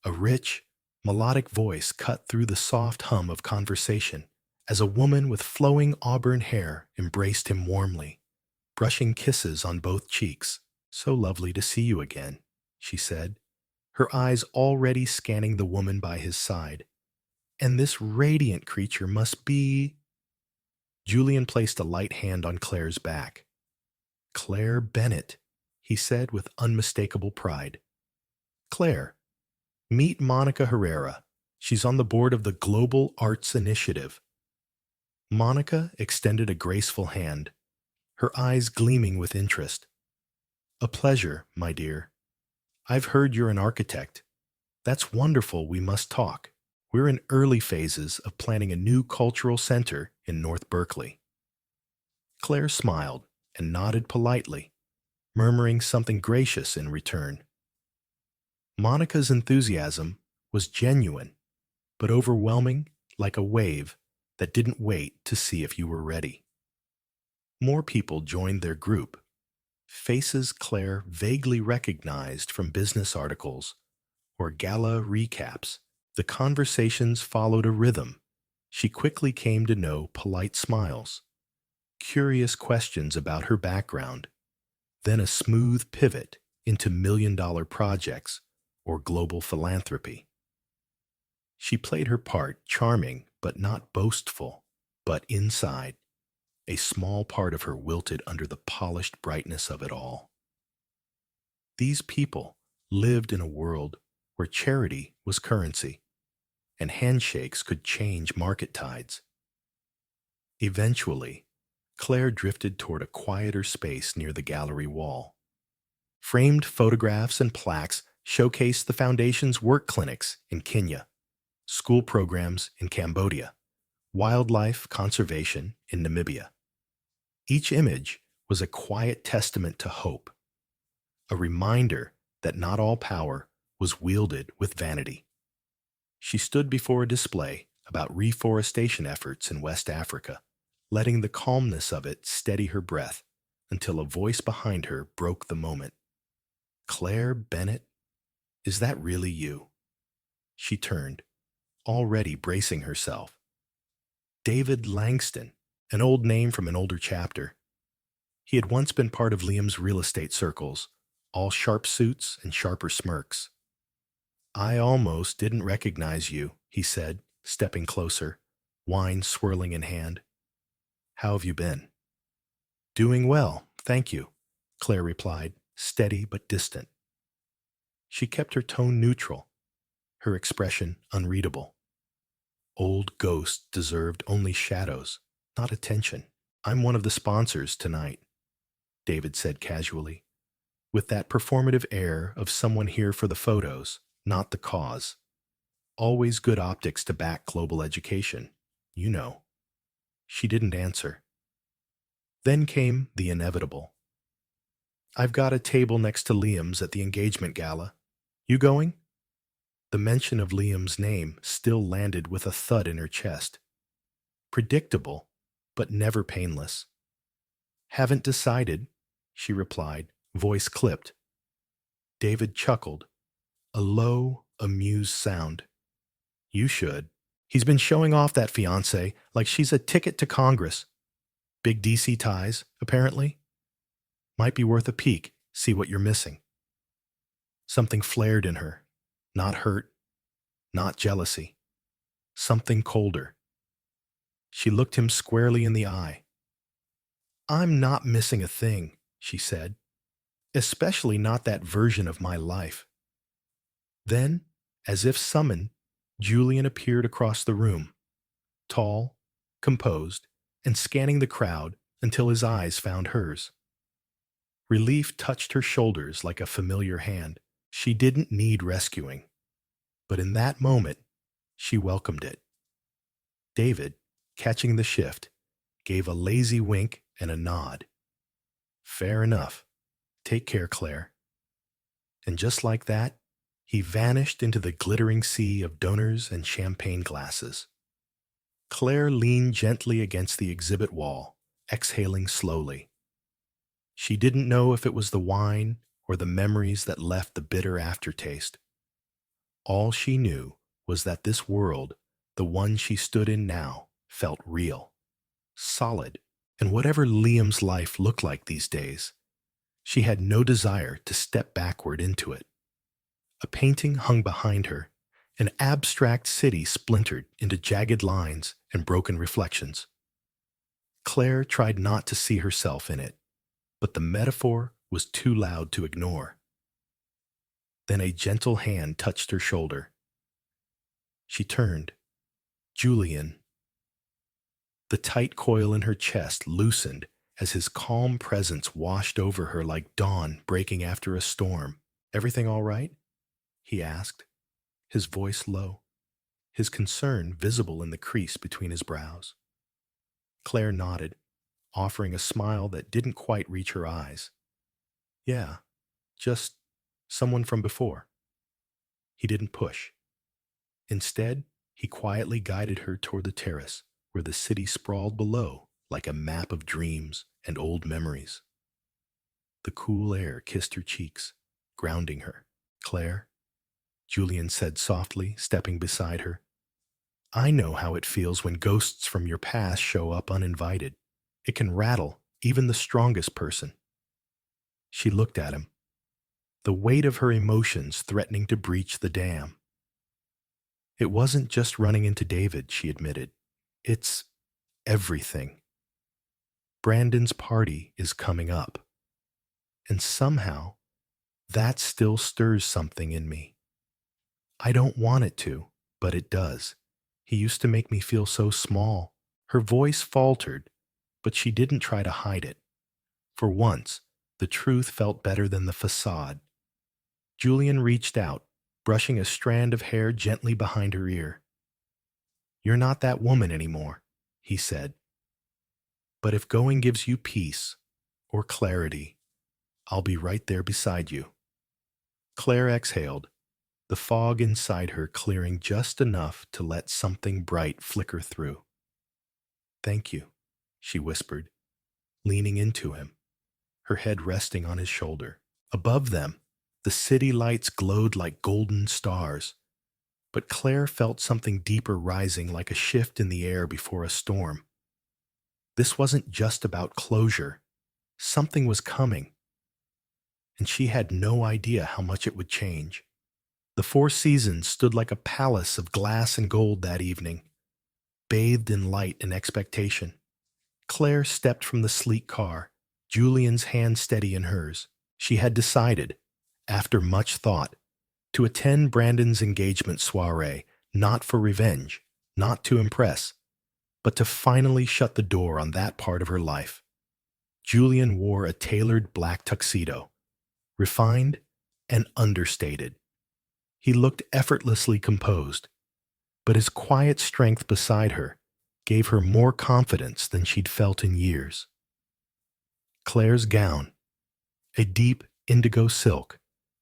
A rich, melodic voice cut through the soft hum of conversation as a woman with flowing auburn hair embraced him warmly, brushing kisses on both cheeks. "So lovely to see you again," she said, her eyes already scanning the woman by his side. "And this radiant creature must be—" Julian placed a light hand on Claire's back. "Claire Bennett," he said with unmistakable pride. "Claire, meet Monica Herrera. She's on the board of the Global Arts Initiative." Monica extended a graceful hand, her eyes gleaming with interest. "A pleasure, my dear. I've heard you're an architect. That's wonderful. We must talk. We're in early phases of planning a new cultural center in North Berkeley." Claire smiled and nodded politely, murmuring something gracious in return. Monica's enthusiasm was genuine, but overwhelming, like a wave that didn't wait to see if you were ready. More people joined their group, faces Claire vaguely recognized from business articles or gala recaps. The conversations followed a rhythm. She quickly came to know polite smiles, curious questions about her background, then a smooth pivot into million-dollar projects or global philanthropy. She played her part, charming but not boastful, but inside, a small part of her wilted under the polished brightness of it all. These people lived in a world where charity was currency, and handshakes could change market tides. Eventually, Claire drifted toward a quieter space near the gallery wall. Framed photographs and plaques showcased the foundation's work clinics in Kenya, school programs in Cambodia, wildlife conservation in Namibia. Each image was a quiet testament to hope, a reminder that not all power was wielded with vanity. She stood before a display about reforestation efforts in West Africa, letting the calmness of it steady her breath until a voice behind her broke the moment. "Claire Bennett, is that really you?" She turned, already bracing herself. David Langston, an old name from an older chapter. He had once been part of Liam's real estate circles, all sharp suits and sharper smirks. "I almost didn't recognize you," he said, stepping closer, wine swirling in hand. "How have you been?" "Doing well, thank you," Claire replied, steady but distant. She kept her tone neutral, her expression unreadable. Old ghosts deserved only shadows, not attention. I'm one of the sponsors tonight, David said casually, with that performative air of someone here for the photos, not the cause. Always good optics to back global education, you know. She didn't answer. Then came the inevitable. I've got a table next to Liam's at the engagement gala. You going? The mention of Liam's name still landed with a thud in her chest. Predictable, but never painless. Haven't decided, she replied, voice clipped. David chuckled, a low, amused sound. You should. He's been showing off that fiancée like she's a ticket to Congress. Big DC ties, apparently. Might be worth a peek, see what you're missing. Something flared in her. Not hurt, not jealousy. Something colder. She looked him squarely in the eye. I'm not missing a thing, she said. Especially not that version of my life. Then, as if summoned, Julian appeared across the room, tall, composed, and scanning the crowd until his eyes found hers. Relief touched her shoulders like a familiar hand. She didn't need rescuing, but in that moment, she welcomed it. David, catching the shift, gave a lazy wink and a nod. Fair enough. Take care, Claire. And just like that, he vanished into the glittering sea of donors and champagne glasses. Claire leaned gently against the exhibit wall, exhaling slowly. She didn't know if it was the wine or the memories that left the bitter aftertaste. All she knew was that this world, the one she stood in now, felt real, solid, and whatever Liam's life looked like these days, she had no desire to step backward into it. A painting hung behind her, an abstract city splintered into jagged lines and broken reflections. Claire tried not to see herself in it, but the metaphor was too loud to ignore. Then a gentle hand touched her shoulder. She turned. Julian. The tight coil in her chest loosened as his calm presence washed over her like dawn breaking after a storm. Everything all right? He asked, his voice low, his concern visible in the crease between his brows. Claire nodded, offering a smile that didn't quite reach her eyes. Yeah, just someone from before. He didn't push. Instead, he quietly guided her toward the terrace, where the city sprawled below like a map of dreams and old memories. The cool air kissed her cheeks, grounding her. Claire, Julian said softly, stepping beside her, I know how it feels when ghosts from your past show up uninvited. It can rattle even the strongest person. She looked at him, the weight of her emotions threatening to breach the dam. It wasn't just running into David, she admitted. It's everything. Brandon's party is coming up. And somehow, that still stirs something in me. I don't want it to, but it does. He used to make me feel so small. Her voice faltered, but she didn't try to hide it. For once, the truth felt better than the facade. Julian reached out, brushing a strand of hair gently behind her ear. You're not that woman anymore, he said. But if going gives you peace or clarity, I'll be right there beside you. Claire exhaled, the fog inside her clearing just enough to let something bright flicker through. Thank you, she whispered, leaning into him, her head resting on his shoulder. Above them, the city lights glowed like golden stars, but Claire felt something deeper rising like a shift in the air before a storm. This wasn't just about closure. Something was coming, and she had no idea how much it would change. The Four Seasons stood like a palace of glass and gold that evening, bathed in light and expectation. Claire stepped from the sleek car, Julian's hand steady in hers. She had decided, after much thought, to attend Brandon's engagement soiree, not for revenge, not to impress, but to finally shut the door on that part of her life. Julian wore a tailored black tuxedo, refined and understated. He looked effortlessly composed, but his quiet strength beside her gave her more confidence than she'd felt in years. Claire's gown, a deep indigo silk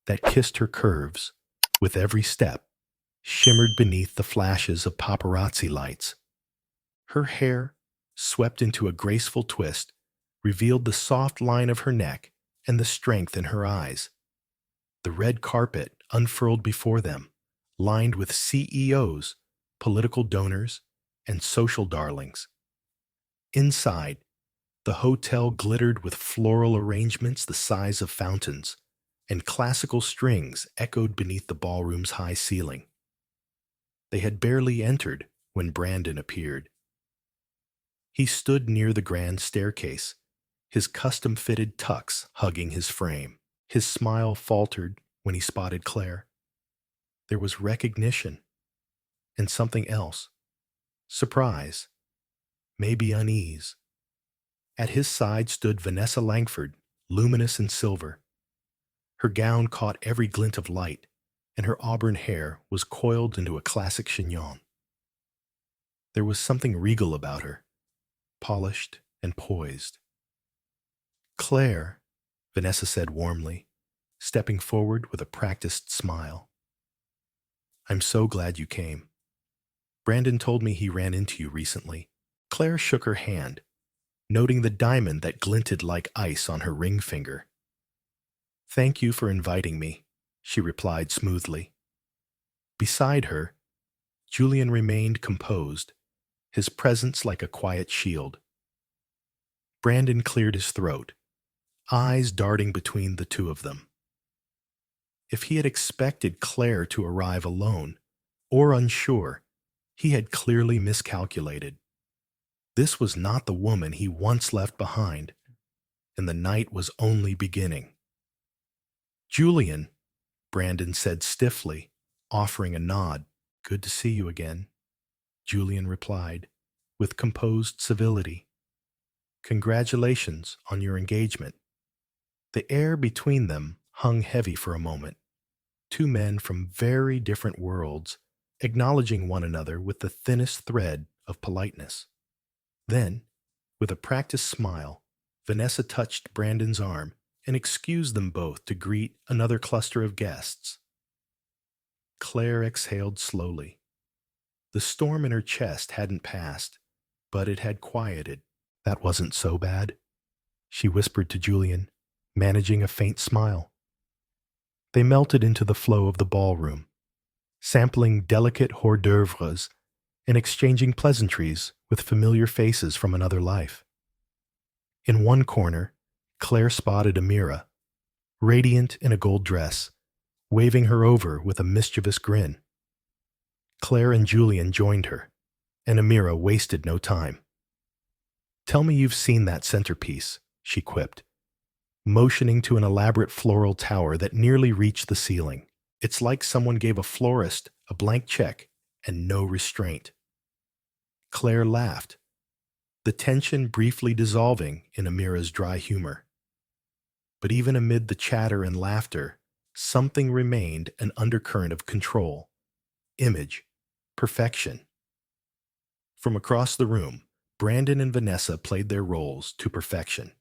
that kissed her curves with every step, shimmered beneath the flashes of paparazzi lights. Her hair, swept into a graceful twist, revealed the soft line of her neck and the strength in her eyes. The red carpet unfurled before them, lined with CEOs, political donors, and social darlings. Inside, the hotel glittered with floral arrangements the size of fountains, and classical strings echoed beneath the ballroom's high ceiling. They had barely entered when Brandon appeared. He stood near the grand staircase, his custom-fitted tux hugging his frame. His smile faltered when he spotted Claire. There was recognition and something else. Surprise, maybe unease. At his side stood Vanessa Langford, luminous in silver. Her gown caught every glint of light, and her auburn hair was coiled into a classic chignon. There was something regal about her, polished and poised. "Claire," Vanessa said warmly, stepping forward with a practiced smile. "I'm so glad you came. Brandon told me he ran into you recently." Claire shook her hand, noting the diamond that glinted like ice on her ring finger. "Thank you for inviting me," she replied smoothly. Beside her, Julian remained composed, his presence like a quiet shield. Brandon cleared his throat, eyes darting between the two of them. If he had expected Claire to arrive alone, or unsure, he had clearly miscalculated. This was not the woman he once left behind, and the night was only beginning. "Julian," Brandon said stiffly, offering a nod. "Good to see you again," Julian replied, with composed civility. "Congratulations on your engagement." The air between them hung heavy for a moment, two men from very different worlds, acknowledging one another with the thinnest thread of politeness. Then, with a practiced smile, Vanessa touched Brandon's arm and excused them both to greet another cluster of guests. Claire exhaled slowly. The storm in her chest hadn't passed, but it had quieted. "That wasn't so bad," she whispered to Julian, managing a faint smile. They melted into the flow of the ballroom, sampling delicate hors d'oeuvres and exchanging pleasantries with familiar faces from another life. In one corner, Claire spotted Amira, radiant in a gold dress, waving her over with a mischievous grin. Claire and Julian joined her, and Amira wasted no time. "Tell me you've seen that centerpiece," she quipped, motioning to an elaborate floral tower that nearly reached the ceiling. "It's like someone gave a florist a blank check and no restraint." Claire laughed, the tension briefly dissolving in Amira's dry humor. But even amid the chatter and laughter, something remained, an undercurrent of control, image, perfection. From across the room, Brandon and Vanessa played their roles to perfection.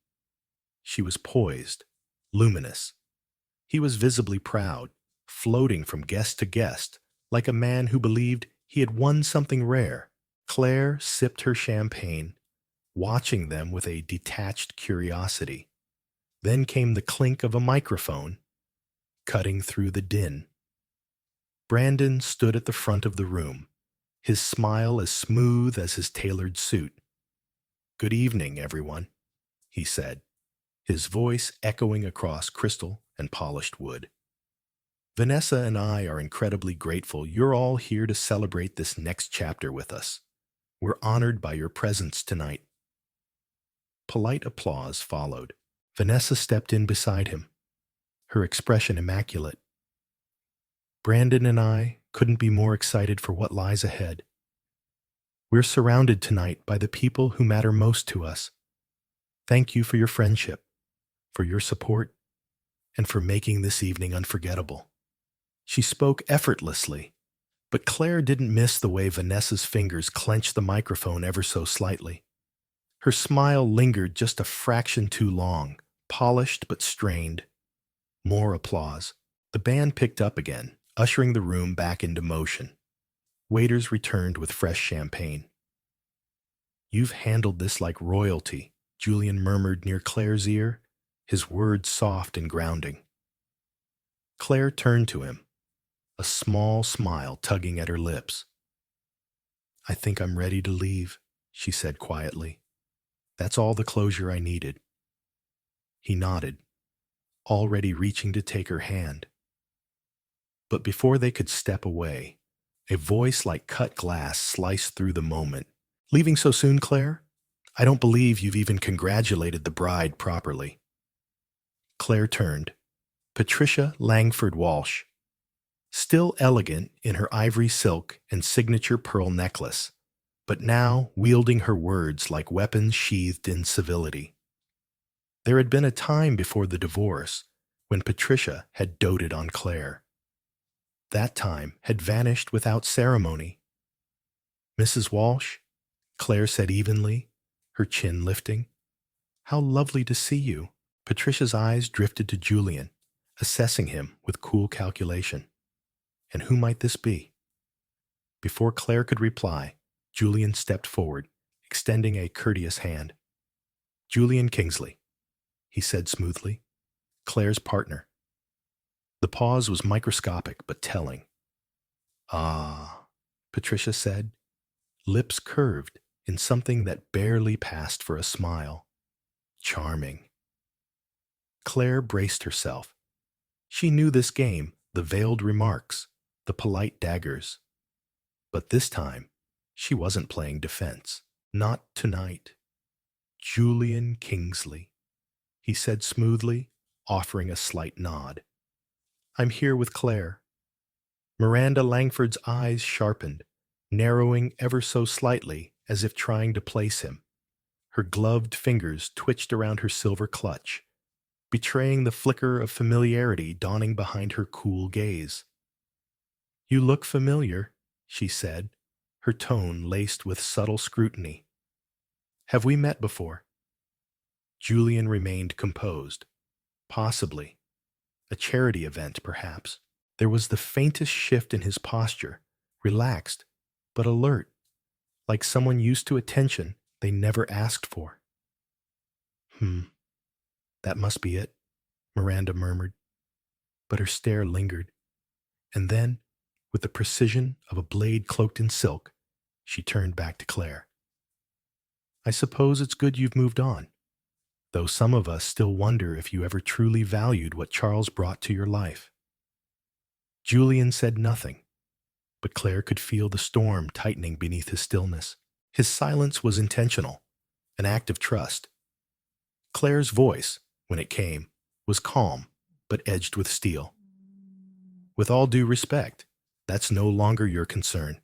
She was poised, luminous. He was visibly proud, floating from guest to guest, like a man who believed he had won something rare. Claire sipped her champagne, watching them with a detached curiosity. Then came the clink of a microphone, cutting through the din. Brandon stood at the front of the room, his smile as smooth as his tailored suit. "Good evening, everyone," he said, his voice echoing across crystal and polished wood. "Vanessa and I are incredibly grateful you're all here to celebrate this next chapter with us. We're honored by your presence tonight." Polite applause followed. Vanessa stepped in beside him, her expression immaculate. "Brandon and I couldn't be more excited for what lies ahead." We're surrounded tonight by the people who matter most to us. Thank you for your friendship, for your support, and for making this evening unforgettable." She spoke effortlessly, but Claire didn't miss the way Vanessa's fingers clenched the microphone ever so slightly. Her smile lingered just a fraction too long, polished but strained. More applause. The band picked up again, ushering the room back into motion. Waiters returned with fresh champagne. "You've handled this like royalty," Julian murmured near Claire's ear, his words soft and grounding. Claire turned to him, a small smile tugging at her lips. "I think I'm ready to leave," she said quietly. "That's all the closure I needed." He nodded, already reaching to take her hand. But before they could step away, a voice like cut glass sliced through the moment. "Leaving so soon, Claire? I don't believe you've even congratulated the bride properly." Claire turned. Patricia Langford Walsh, still elegant in her ivory silk and signature pearl necklace, but now wielding her words like weapons sheathed in civility. There had been a time before the divorce when Patricia had doted on Claire. That time had vanished without ceremony. "Mrs. Walsh," Claire said evenly, her chin lifting. "How lovely to see you." Patricia's eyes drifted to Julian, assessing him with cool calculation. And who might this be? Before Claire could reply, Julian stepped forward, extending a courteous hand. "Julian Kingsley," he said smoothly, "Claire's partner." The pause was microscopic but telling. "Ah," Patricia said, lips curved in something that barely passed for a smile. "Charming." Claire braced herself. She knew this game, the veiled remarks, the polite daggers. But this time, she wasn't playing defense. Not tonight. "Julian Kingsley," he said smoothly, offering a slight nod. "I'm here with Claire." Miranda Langford's eyes sharpened, narrowing ever so slightly as if trying to place him. Her gloved fingers twitched around her silver clutch, betraying the flicker of familiarity dawning behind her cool gaze. "You look familiar," she said, her tone laced with subtle scrutiny. "Have we met before?" Julian remained composed. Possibly. A charity event, perhaps. There was the faintest shift in his posture, relaxed, but alert, like someone used to attention they never asked for. That must be it," Miranda murmured. But her stare lingered. And then, with the precision of a blade cloaked in silk, she turned back to Claire. "I suppose it's good you've moved on, though some of us still wonder if you ever truly valued what Charles brought to your life." Julian said nothing, but Claire could feel the storm tightening beneath his stillness. His silence was intentional, an act of trust. Claire's voice, when it came, was calm, but edged with steel. "With all due respect, that's no longer your concern.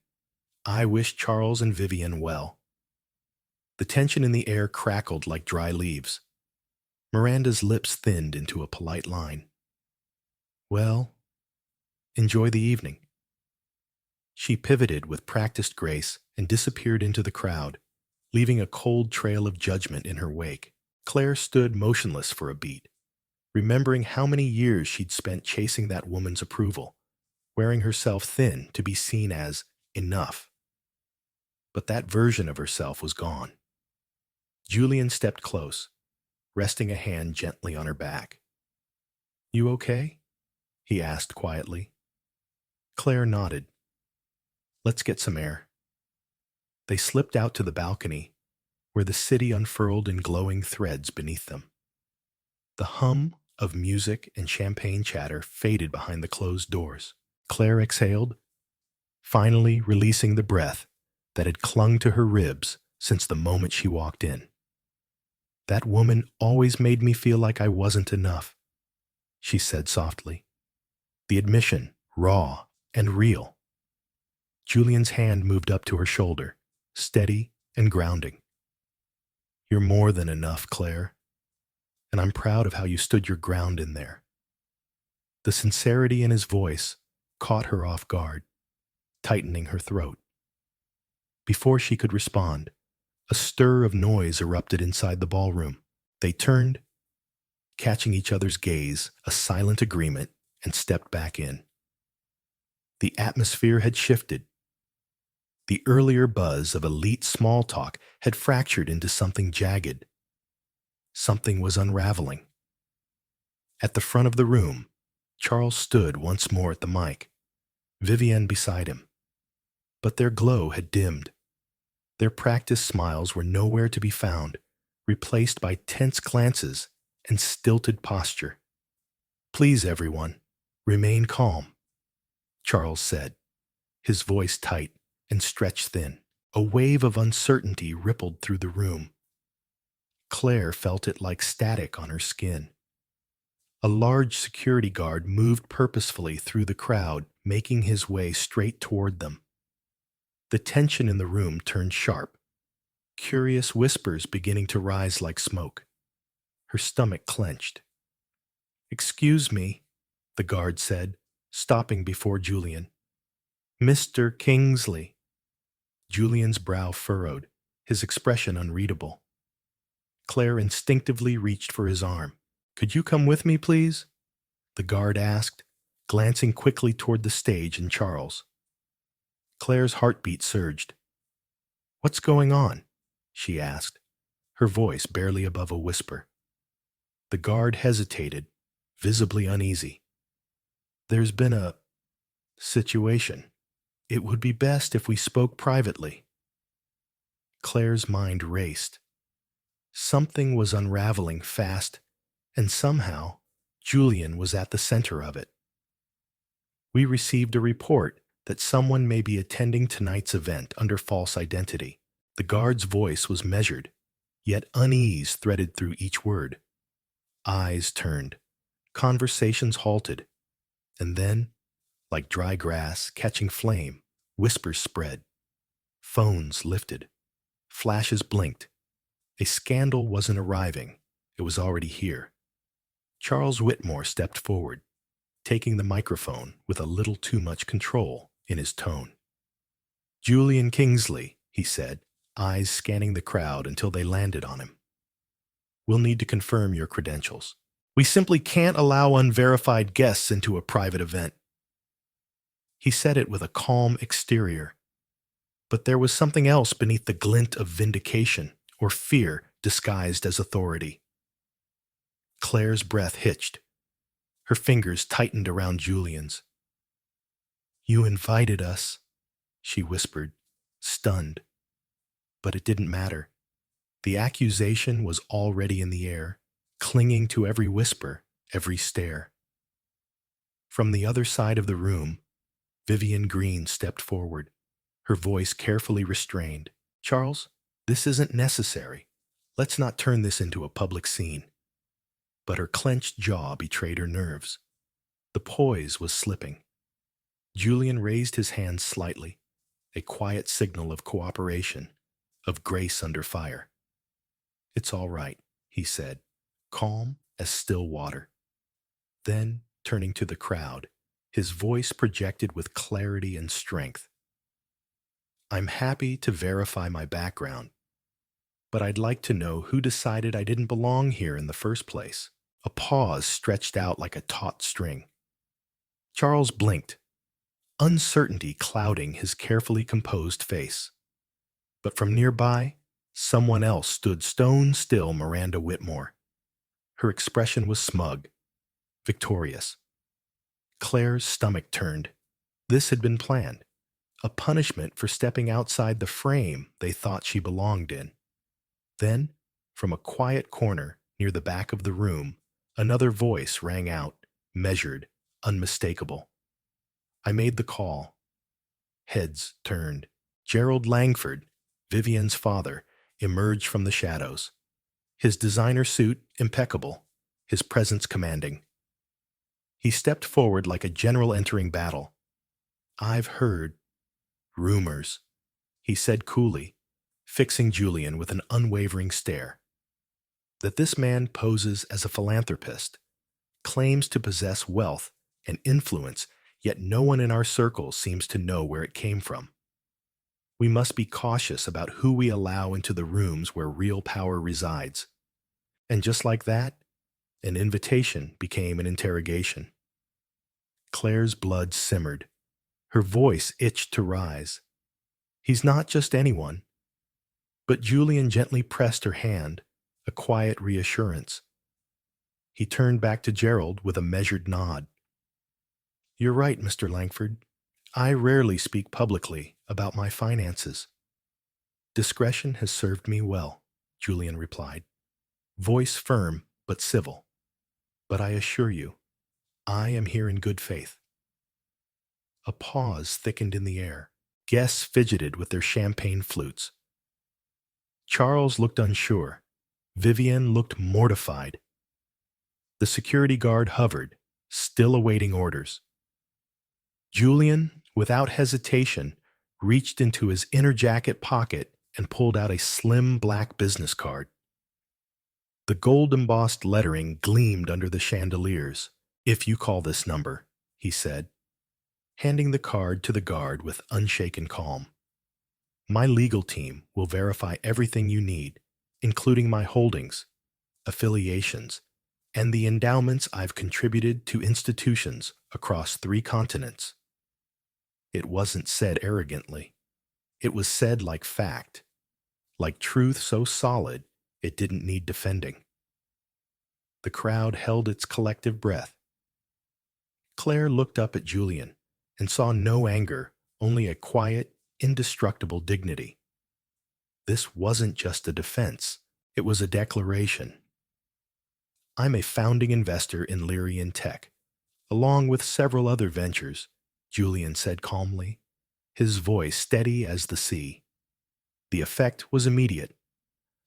I wish Charles and Vivian well." The tension in the air crackled like dry leaves. Miranda's lips thinned into a polite line. "Well, enjoy the evening." She pivoted with practiced grace and disappeared into the crowd, leaving a cold trail of judgment in her wake. Claire stood motionless for a beat, remembering how many years she'd spent chasing that woman's approval, wearing herself thin to be seen as enough. But that version of herself was gone. Julian stepped close, resting a hand gently on her back. "You okay?" he asked quietly. Claire nodded. "Let's get some air." They slipped out to the balcony, where the city unfurled in glowing threads beneath them. The hum of music and champagne chatter faded behind the closed doors. Claire exhaled, finally releasing the breath that had clung to her ribs since the moment she walked in. "That woman always made me feel like I wasn't enough," she said softly. The admission, raw and real. Julian's hand moved up to her shoulder, steady and grounding. You're more than enough, Claire, and I'm proud of how you stood your ground in there. The sincerity in his voice caught her off guard, tightening her throat. Before she could respond, a stir of noise erupted inside the ballroom. They turned, catching each other's gaze, a silent agreement, and stepped back in. The atmosphere had shifted. The earlier buzz of elite small talk had fractured into something jagged. Something was unraveling. At the front of the room, Charles stood once more at the mic, Vivienne beside him. But their glow had dimmed. Their practiced smiles were nowhere to be found, replaced by tense glances and stilted posture. "Please, everyone, remain calm," Charles said, his voice tight and stretched thin. A wave of uncertainty rippled through the room. Claire felt it like static on her skin. A large security guard moved purposefully through the crowd, making his way straight toward them. The tension in the room turned sharp, curious whispers beginning to rise like smoke. Her stomach clenched. "Excuse me," the guard said, stopping before Julian. "Mr. Kingsley." Julian's brow furrowed, his expression unreadable. Claire instinctively reached for his arm. "Could you come with me, please?" the guard asked, glancing quickly toward the stage and Charles. Claire's heartbeat surged. "What's going on?" she asked, her voice barely above a whisper. The guard hesitated, visibly uneasy. "There's been a situation. It would be best if we spoke privately." Claire's mind raced. Something was unraveling fast, and somehow Julian was at the center of it. "We received a report that someone may be attending tonight's event under false identity." The guard's voice was measured, yet unease threaded through each word. Eyes turned, conversations halted, and then, like dry grass catching flame, whispers spread. Phones lifted. Flashes blinked. A scandal wasn't arriving. It was already here. Charles Whitmore stepped forward, taking the microphone with a little too much control in his tone. "Julian Kingsley," he said, eyes scanning the crowd until they landed on him. "We'll need to confirm your credentials. We simply can't allow unverified guests into a private event." He said it with a calm exterior, but there was something else beneath the glint of vindication or fear disguised as authority. Claire's breath hitched. Her fingers tightened around Julian's. "You invited us," she whispered, stunned. But it didn't matter. The accusation was already in the air, clinging to every whisper, every stare. From the other side of the room, Vivienne Green stepped forward, her voice carefully restrained. "Charles, this isn't necessary. Let's not turn this into a public scene." But her clenched jaw betrayed her nerves. The poise was slipping. Julian raised his hand slightly, a quiet signal of cooperation, of grace under fire. "It's all right," he said, calm as still water. Then, turning to the crowd, his voice projected with clarity and strength. "I'm happy to verify my background, but I'd like to know who decided I didn't belong here in the first place." A pause stretched out like a taut string. Charles blinked, uncertainty clouding his carefully composed face. But from nearby, someone else stood stone still. Miranda Whitmore. Her expression was smug, victorious. Claire's stomach turned. This had been planned, a punishment for stepping outside the frame they thought she belonged in. Then, from a quiet corner near the back of the room, another voice rang out, measured, unmistakable. "I made the call." Heads turned. Gerald Langford, Vivienne's father, emerged from the shadows. His designer suit impeccable, his presence commanding. He stepped forward like a general entering battle. "I've heard rumors," he said coolly, fixing Julian with an unwavering stare. That this man poses as a philanthropist, claims to possess wealth and influence, yet no one in our circles seems to know where it came from. We must be cautious about who we allow into the rooms where real power resides. And just like that, an invitation became an interrogation. Claire's blood simmered. Her voice itched to rise. He's not just anyone. But Julian gently pressed her hand, a quiet reassurance. He turned back to Gerald with a measured nod. You're right, Mr. Langford. I rarely speak publicly about my finances. Discretion has served me well, Julian replied, voice firm but civil. But I assure you, I am here in good faith. A pause thickened in the air. Guests fidgeted with their champagne flutes. Charles looked unsure. Vivian looked mortified. The security guard hovered, still awaiting orders. Julian, without hesitation, reached into his inner jacket pocket and pulled out a slim black business card. The gold-embossed lettering gleamed under the chandeliers. If you call this number, he said, handing the card to the guard with unshaken calm. My legal team will verify everything you need, including my holdings, affiliations, and the endowments I've contributed to institutions across 3 continents. It wasn't said arrogantly. It was said like fact, like truth so solid it didn't need defending. The crowd held its collective breath. Claire looked up at Julian and saw no anger, only a quiet, indestructible dignity. This wasn't just a defense, it was a declaration. I'm a founding investor in Lyrian Tech, along with several other ventures, Julian said calmly, his voice steady as the sea. The effect was immediate.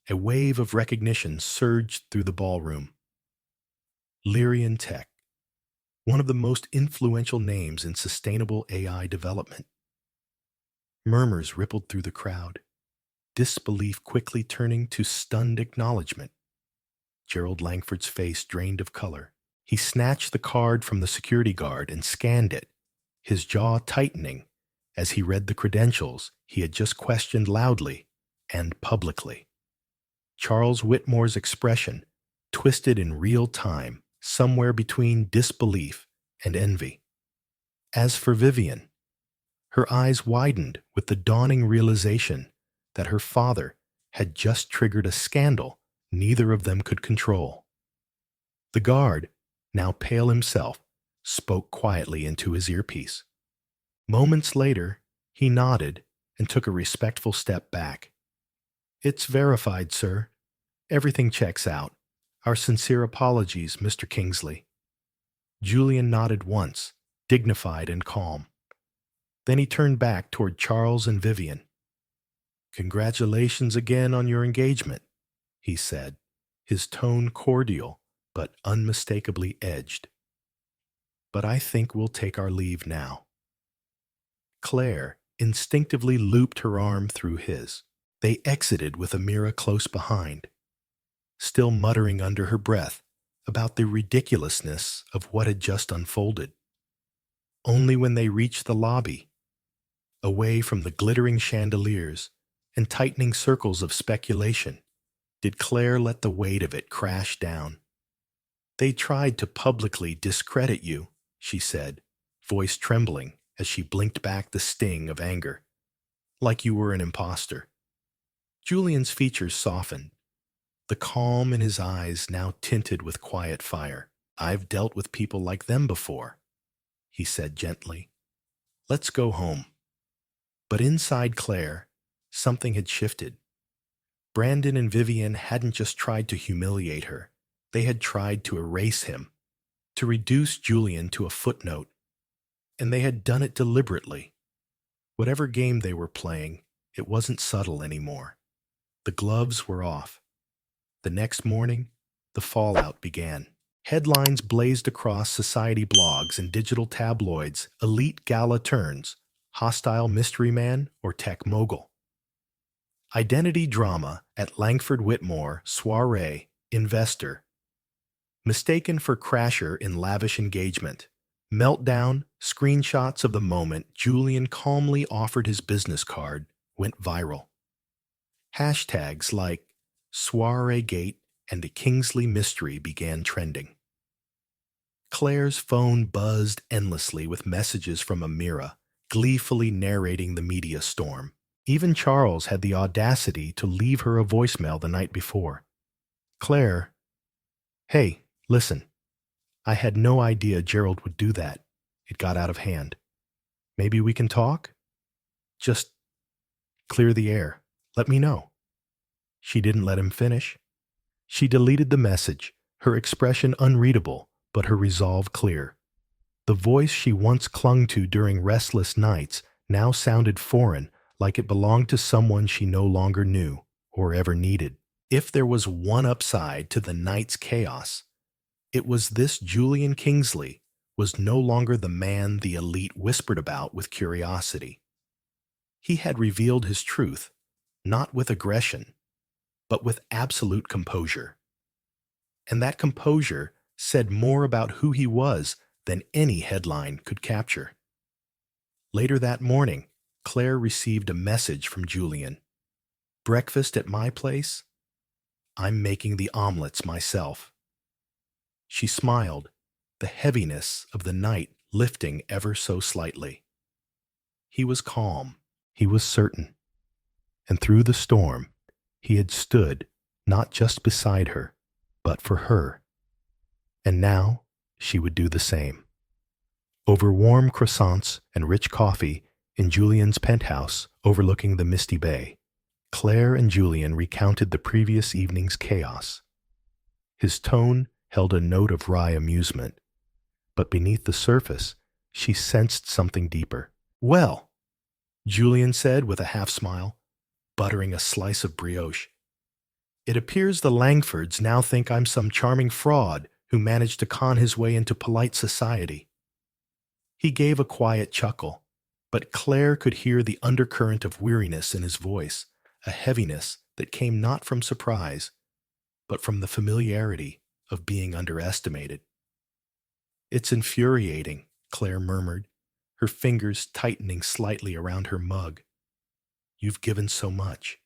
A wave of recognition surged through the ballroom. Lyrian Tech, one of the most influential names in sustainable AI development. Murmurs rippled through the crowd, disbelief quickly turning to stunned acknowledgement. Gerald Langford's face drained of color. He snatched the card from the security guard and scanned it, his jaw tightening as he read the credentials he had just questioned loudly and publicly. Charles Whitmore's expression twisted in real time, somewhere between disbelief and envy. As for Vivian, her eyes widened with the dawning realization that her father had just triggered a scandal neither of them could control. The guard, now pale himself, spoke quietly into his earpiece. Moments later, he nodded and took a respectful step back. It's verified, sir. Everything checks out. Our sincere apologies, Mr. Kingsley. Julian nodded once, dignified and calm. Then he turned back toward Charles and Vivian. Congratulations again on your engagement, he said, his tone cordial but unmistakably edged. But I think we'll take our leave now. Claire instinctively looped her arm through his. They exited with Amira close behind, still muttering under her breath about the ridiculousness of what had just unfolded. Only when they reached the lobby, away from the glittering chandeliers and tightening circles of speculation, did Claire let the weight of it crash down. They tried to publicly discredit you, she said, voice trembling as she blinked back the sting of anger, like you were an imposter. Julian's features softened, the calm in his eyes now tinted with quiet fire. I've dealt with people like them before, he said gently. Let's go home. But inside Claire, something had shifted. Brandon and Vivian hadn't just tried to humiliate her. They had tried to erase him, to reduce Julian to a footnote. And they had done it deliberately. Whatever game they were playing, it wasn't subtle anymore. The gloves were off. The next morning, the fallout began. Headlines blazed across society blogs and digital tabloids, elite gala turns, hostile mystery man or tech mogul. Identity drama at Langford Whitmore soiree, investor. Mistaken for crasher in lavish engagement. Meltdown, screenshots of the moment Julian calmly offered his business card went viral. Hashtags like Soireegate and the Kingsley mystery began trending. Claire's phone buzzed endlessly with messages from Amira, gleefully narrating the media storm. Even Charles had the audacity to leave her a voicemail the night before. Claire, hey, listen. I had no idea Gerald would do that. It got out of hand. Maybe we can talk? Just clear the air. Let me know. She didn't let him finish. She deleted the message, her expression unreadable, but her resolve clear. The voice she once clung to during restless nights now sounded foreign, like it belonged to someone she no longer knew or ever needed. If there was one upside to the night's chaos, it was this: Julian Kingsley was no longer the man the elite whispered about with curiosity. He had revealed his truth, not with aggression, but with absolute composure. And that composure said more about who he was than any headline could capture. Later that morning, Claire received a message from Julian. Breakfast at my place? I'm making the omelets myself. She smiled, the heaviness of the night lifting ever so slightly. He was calm, he was certain. And through the storm, he had stood not just beside her, but for her. And now she would do the same. Over warm croissants and rich coffee in Julian's penthouse overlooking the misty bay, Claire and Julian recounted the previous evening's chaos. His tone held a note of wry amusement, but beneath the surface, she sensed something deeper. Well, Julian said with a half-smile, buttering a slice of brioche, it appears the Langfords now think I'm some charming fraud who managed to con his way into polite society. He gave a quiet chuckle, but Claire could hear the undercurrent of weariness in his voice, a heaviness that came not from surprise, but from the familiarity of being underestimated. It's infuriating, Claire murmured, her fingers tightening slightly around her mug. You've given so much,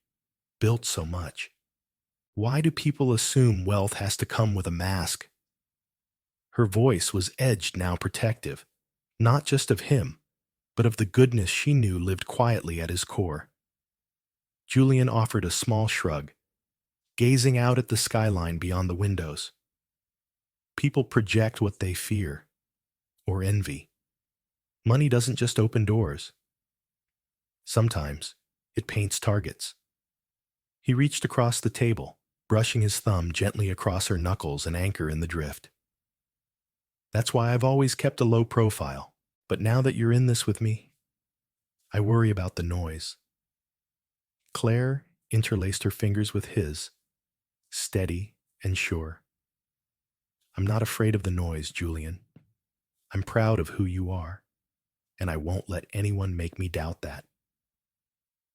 built so much. Why do people assume wealth has to come with a mask? Her voice was edged now protective, not just of him, but of the goodness she knew lived quietly at his core. Julian offered a small shrug, gazing out at the skyline beyond the windows. People project what they fear or envy. Money doesn't just open doors. Sometimes it paints targets. He reached across the table, brushing his thumb gently across her knuckles, an anchor in the drift. That's why I've always kept a low profile, but now that you're in this with me, I worry about the noise. Claire interlaced her fingers with his, steady and sure. I'm not afraid of the noise, Julian. I'm proud of who you are, and I won't let anyone make me doubt that.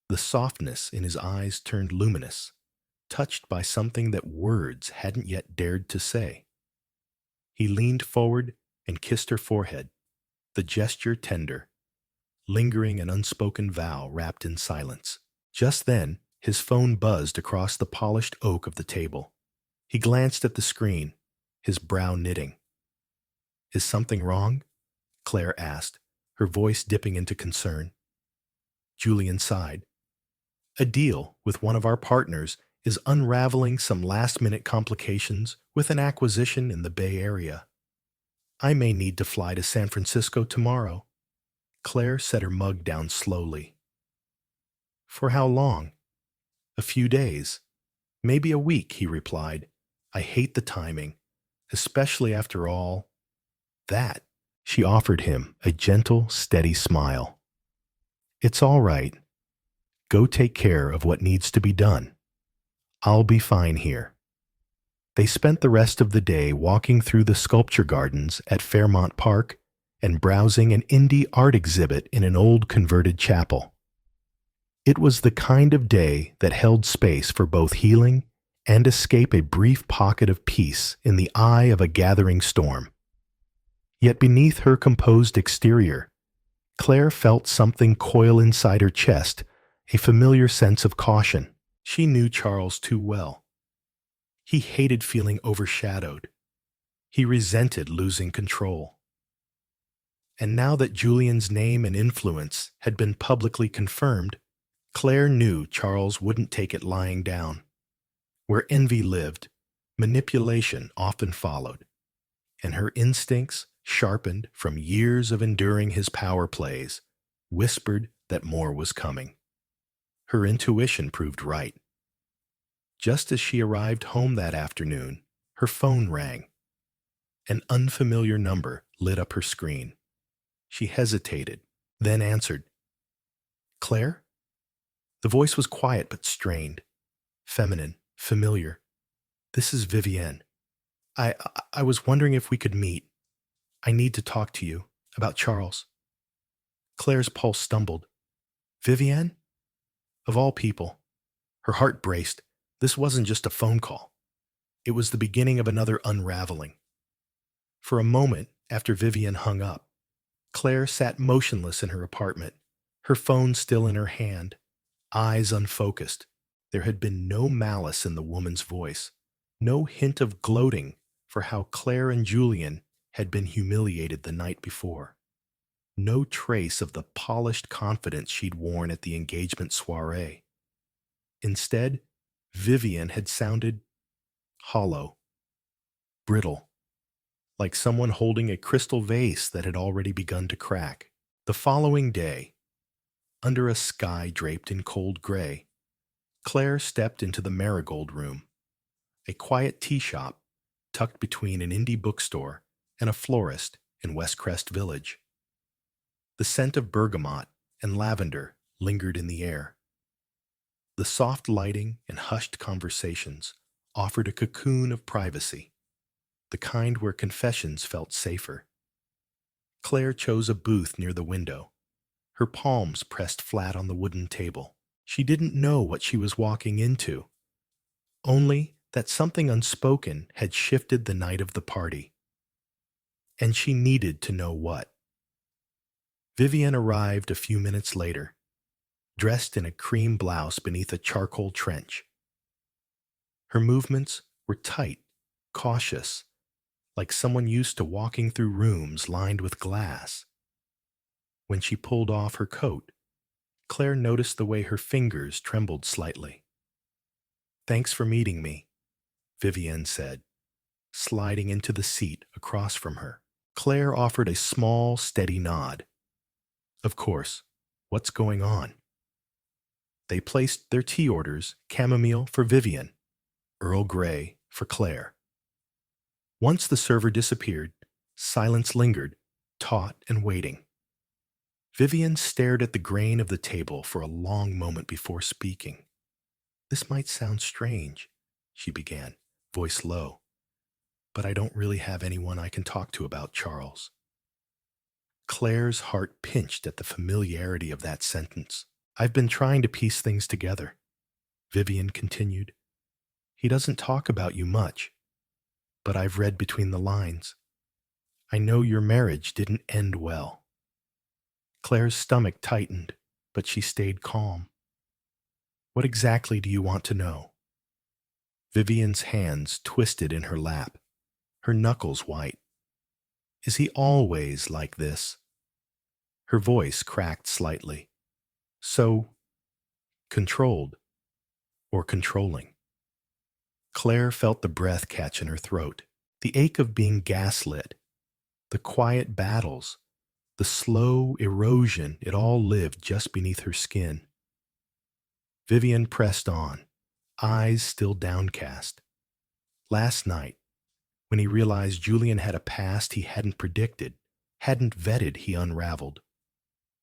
The softness in his eyes turned luminous, touched by something that words hadn't yet dared to say. He leaned forward and kissed her forehead, the gesture tender, lingering an unspoken vow wrapped in silence. Just then, his phone buzzed across the polished oak of the table. He glanced at the screen, his brow knitting. Is something wrong? Claire asked, her voice dipping into concern. Julian sighed. A deal with one of our partners is unraveling some last-minute complications with an acquisition in the Bay Area. I may need to fly to San Francisco tomorrow. Claire set her mug down slowly. For how long? A few days. Maybe a week, he replied. I hate the timing, especially after all that. She offered him a gentle, steady smile. It's all right. Go take care of what needs to be done. I'll be fine here. They spent the rest of the day walking through the sculpture gardens at Fairmount Park and browsing an indie art exhibit in an old converted chapel. It was the kind of day that held space for both healing and escape, a brief pocket of peace in the eye of a gathering storm. Yet beneath her composed exterior, Claire felt something coil inside her chest, a familiar sense of caution. She knew Charles too well. He hated feeling overshadowed. He resented losing control. And now that Julian's name and influence had been publicly confirmed, Claire knew Charles wouldn't take it lying down. Where envy lived, manipulation often followed, and her instincts, sharpened from years of enduring his power plays, whispered that more was coming. Her intuition proved right. Just as she arrived home that afternoon, her phone rang. An unfamiliar number lit up her screen. She hesitated, then answered. "Claire?" The voice was quiet but strained, feminine, familiar. "This is Vivienne. I was wondering if we could meet. I need to talk to you about Charles." Claire's pulse stumbled. Vivienne? Of all people. Her heart braced. This wasn't just a phone call. It was the beginning of another unraveling. For a moment after Vivienne hung up, Claire sat motionless in her apartment, her phone still in her hand, eyes unfocused. There had been no malice in the woman's voice, no hint of gloating for how Claire and Julian had been humiliated the night before. No trace of the polished confidence she'd worn at the engagement soiree. Instead, Vivienne had sounded hollow, brittle, like someone holding a crystal vase that had already begun to crack. The following day, under a sky draped in cold gray, Claire stepped into the Marigold Room, a quiet tea shop tucked between an indie bookstore and a florist in West Crest Village. The scent of bergamot and lavender lingered in the air. The soft lighting and hushed conversations offered a cocoon of privacy, the kind where confessions felt safer. Claire chose a booth near the window, her palms pressed flat on the wooden table. She didn't know what she was walking into, only that something unspoken had shifted the night of the party. And she needed to know what. Vivienne arrived a few minutes later, dressed in a cream blouse beneath a charcoal trench. Her movements were tight, cautious, like someone used to walking through rooms lined with glass. When she pulled off her coat, Claire noticed the way her fingers trembled slightly. "Thanks for meeting me," Vivienne said, sliding into the seat across from her. Claire offered a small, steady nod. "Of course. What's going on?" They placed their tea orders, chamomile for Vivienne, Earl Grey for Claire. Once the server disappeared, silence lingered, taut and waiting. Vivienne stared at the grain of the table for a long moment before speaking. "This might sound strange," she began, voice low, "but I don't really have anyone I can talk to about Charles." Claire's heart pinched at the familiarity of that sentence. "I've been trying to piece things together," Vivienne continued. "He doesn't talk about you much, but I've read between the lines. I know your marriage didn't end well." Claire's stomach tightened, but she stayed calm. "What exactly do you want to know?" Vivienne's hands twisted in her lap, her knuckles white. "Is he always like this?" Her voice cracked slightly. "So controlled or controlling?" Claire felt the breath catch in her throat, the ache of being gaslit, the quiet battles, the slow erosion. It all lived just beneath her skin. Vivienne pressed on, eyes still downcast. Last night, when he realized Julian had a past he hadn't predicted, hadn't vetted, he unraveled.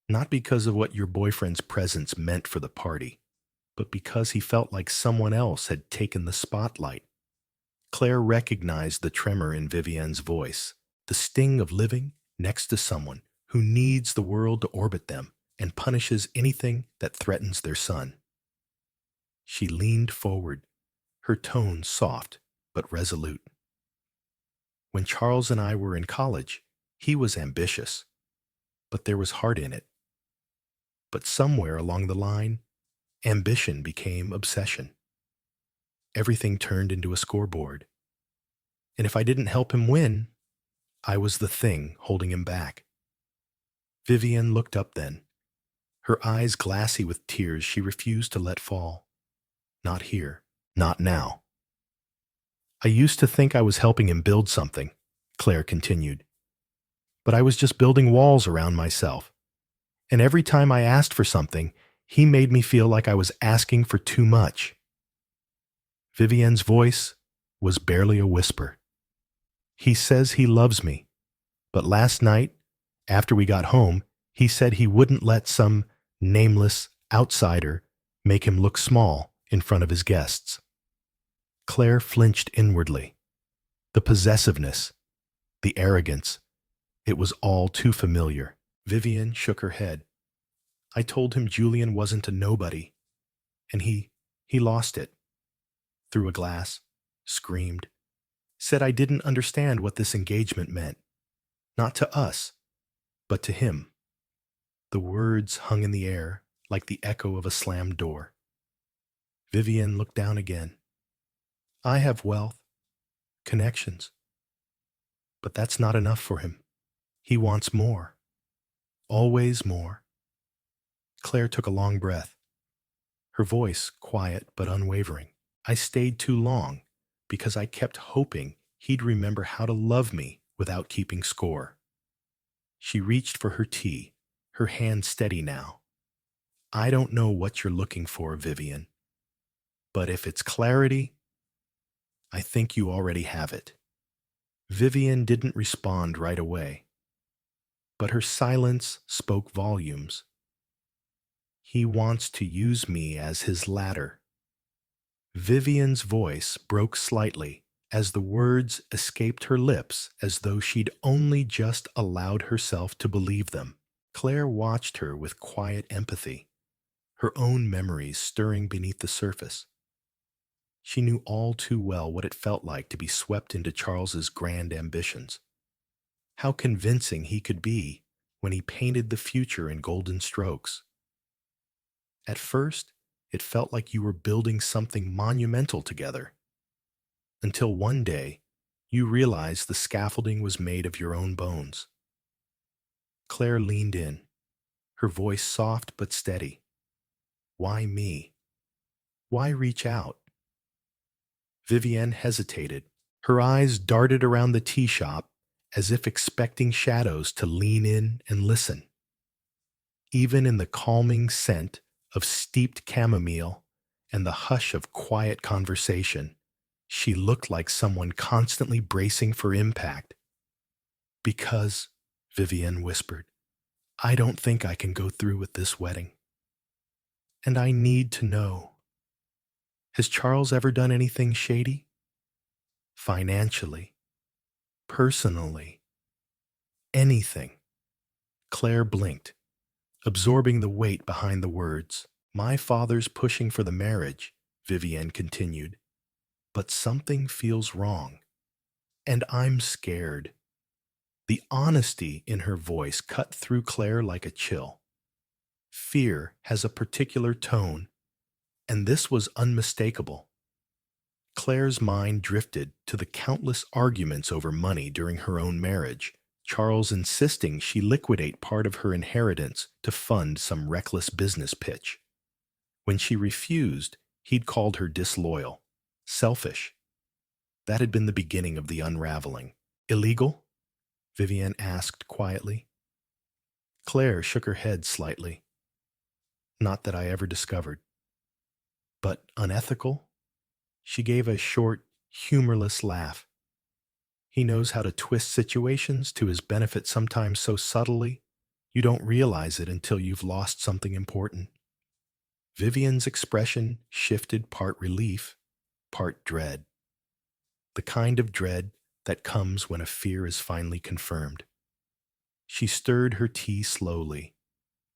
Not because of what your boyfriend's presence meant for the party, but because he felt like someone else had taken the spotlight. Claire recognized the tremor in Vivienne's voice, the sting of living next to someone who needs the world to orbit them, and punishes anything that threatens their son. She leaned forward, her tone soft but resolute. When Charles and I were in college, he was ambitious, but there was heart in it. But somewhere along the line, ambition became obsession. Everything turned into a scoreboard. And if I didn't help him win, I was the thing holding him back. Vivian looked up then, her eyes glassy with tears she refused to let fall. Not here, not now. I used to think I was helping him build something, Claire continued. But I was just building walls around myself. And every time I asked for something, he made me feel like I was asking for too much. Vivian's voice was barely a whisper. He says he loves me, but last night, after we got home, he said he wouldn't let some nameless outsider make him look small in front of his guests. Claire flinched inwardly. The possessiveness, the arrogance, it was all too familiar. Vivian shook her head. I told him Julian wasn't a nobody, and he lost it. Threw a glass, screamed, said I didn't understand what this engagement meant. Not to us, but to him. The words hung in the air like the echo of a slammed door. Vivian looked down again. I have wealth, connections. But that's not enough for him. He wants more. Always more. Claire took a long breath. Her voice quiet but unwavering. I stayed too long because I kept hoping he'd remember how to love me without keeping score. She reached for her tea, her hand steady now. I don't know what you're looking for, Vivian. But if it's clarity, I think you already have it. Vivian didn't respond right away, but her silence spoke volumes. He wants to use me as his ladder. Vivian's voice broke slightly as the words escaped her lips as though she'd only just allowed herself to believe them. Claire watched her with quiet empathy, her own memories stirring beneath the surface. She knew all too well what it felt like to be swept into Charles's grand ambitions. How convincing he could be when he painted the future in golden strokes. At first, it felt like you were building something monumental together. Until one day, you realized the scaffolding was made of your own bones. Claire leaned in, her voice soft but steady. Why me? Why reach out? Vivian hesitated. Her eyes darted around the tea shop as if expecting shadows to lean in and listen. Even in the calming scent of steeped chamomile and the hush of quiet conversation, she looked like someone constantly bracing for impact. Because, Vivian whispered, I don't think I can go through with this wedding. And I need to know. Has Charles ever done anything shady? Financially? Personally? Anything? Claire blinked, absorbing the weight behind the words. My father's pushing for the marriage, Vivian continued. But something feels wrong. And I'm scared. The honesty in her voice cut through Claire like a chill. Fear has a particular tone, and this was unmistakable. Claire's mind drifted to the countless arguments over money during her own marriage, Charles insisting she liquidate part of her inheritance to fund some reckless business pitch. When she refused, he'd called her disloyal, selfish. That had been the beginning of the unraveling. Illegal? Vivian asked quietly. Claire shook her head slightly. Not that I ever discovered. But unethical? She gave a short, humorless laugh. He knows how to twist situations to his benefit, sometimes so subtly, you don't realize it until you've lost something important. Vivian's expression shifted, part relief, part dread. The kind of dread that comes when a fear is finally confirmed. She stirred her tea slowly,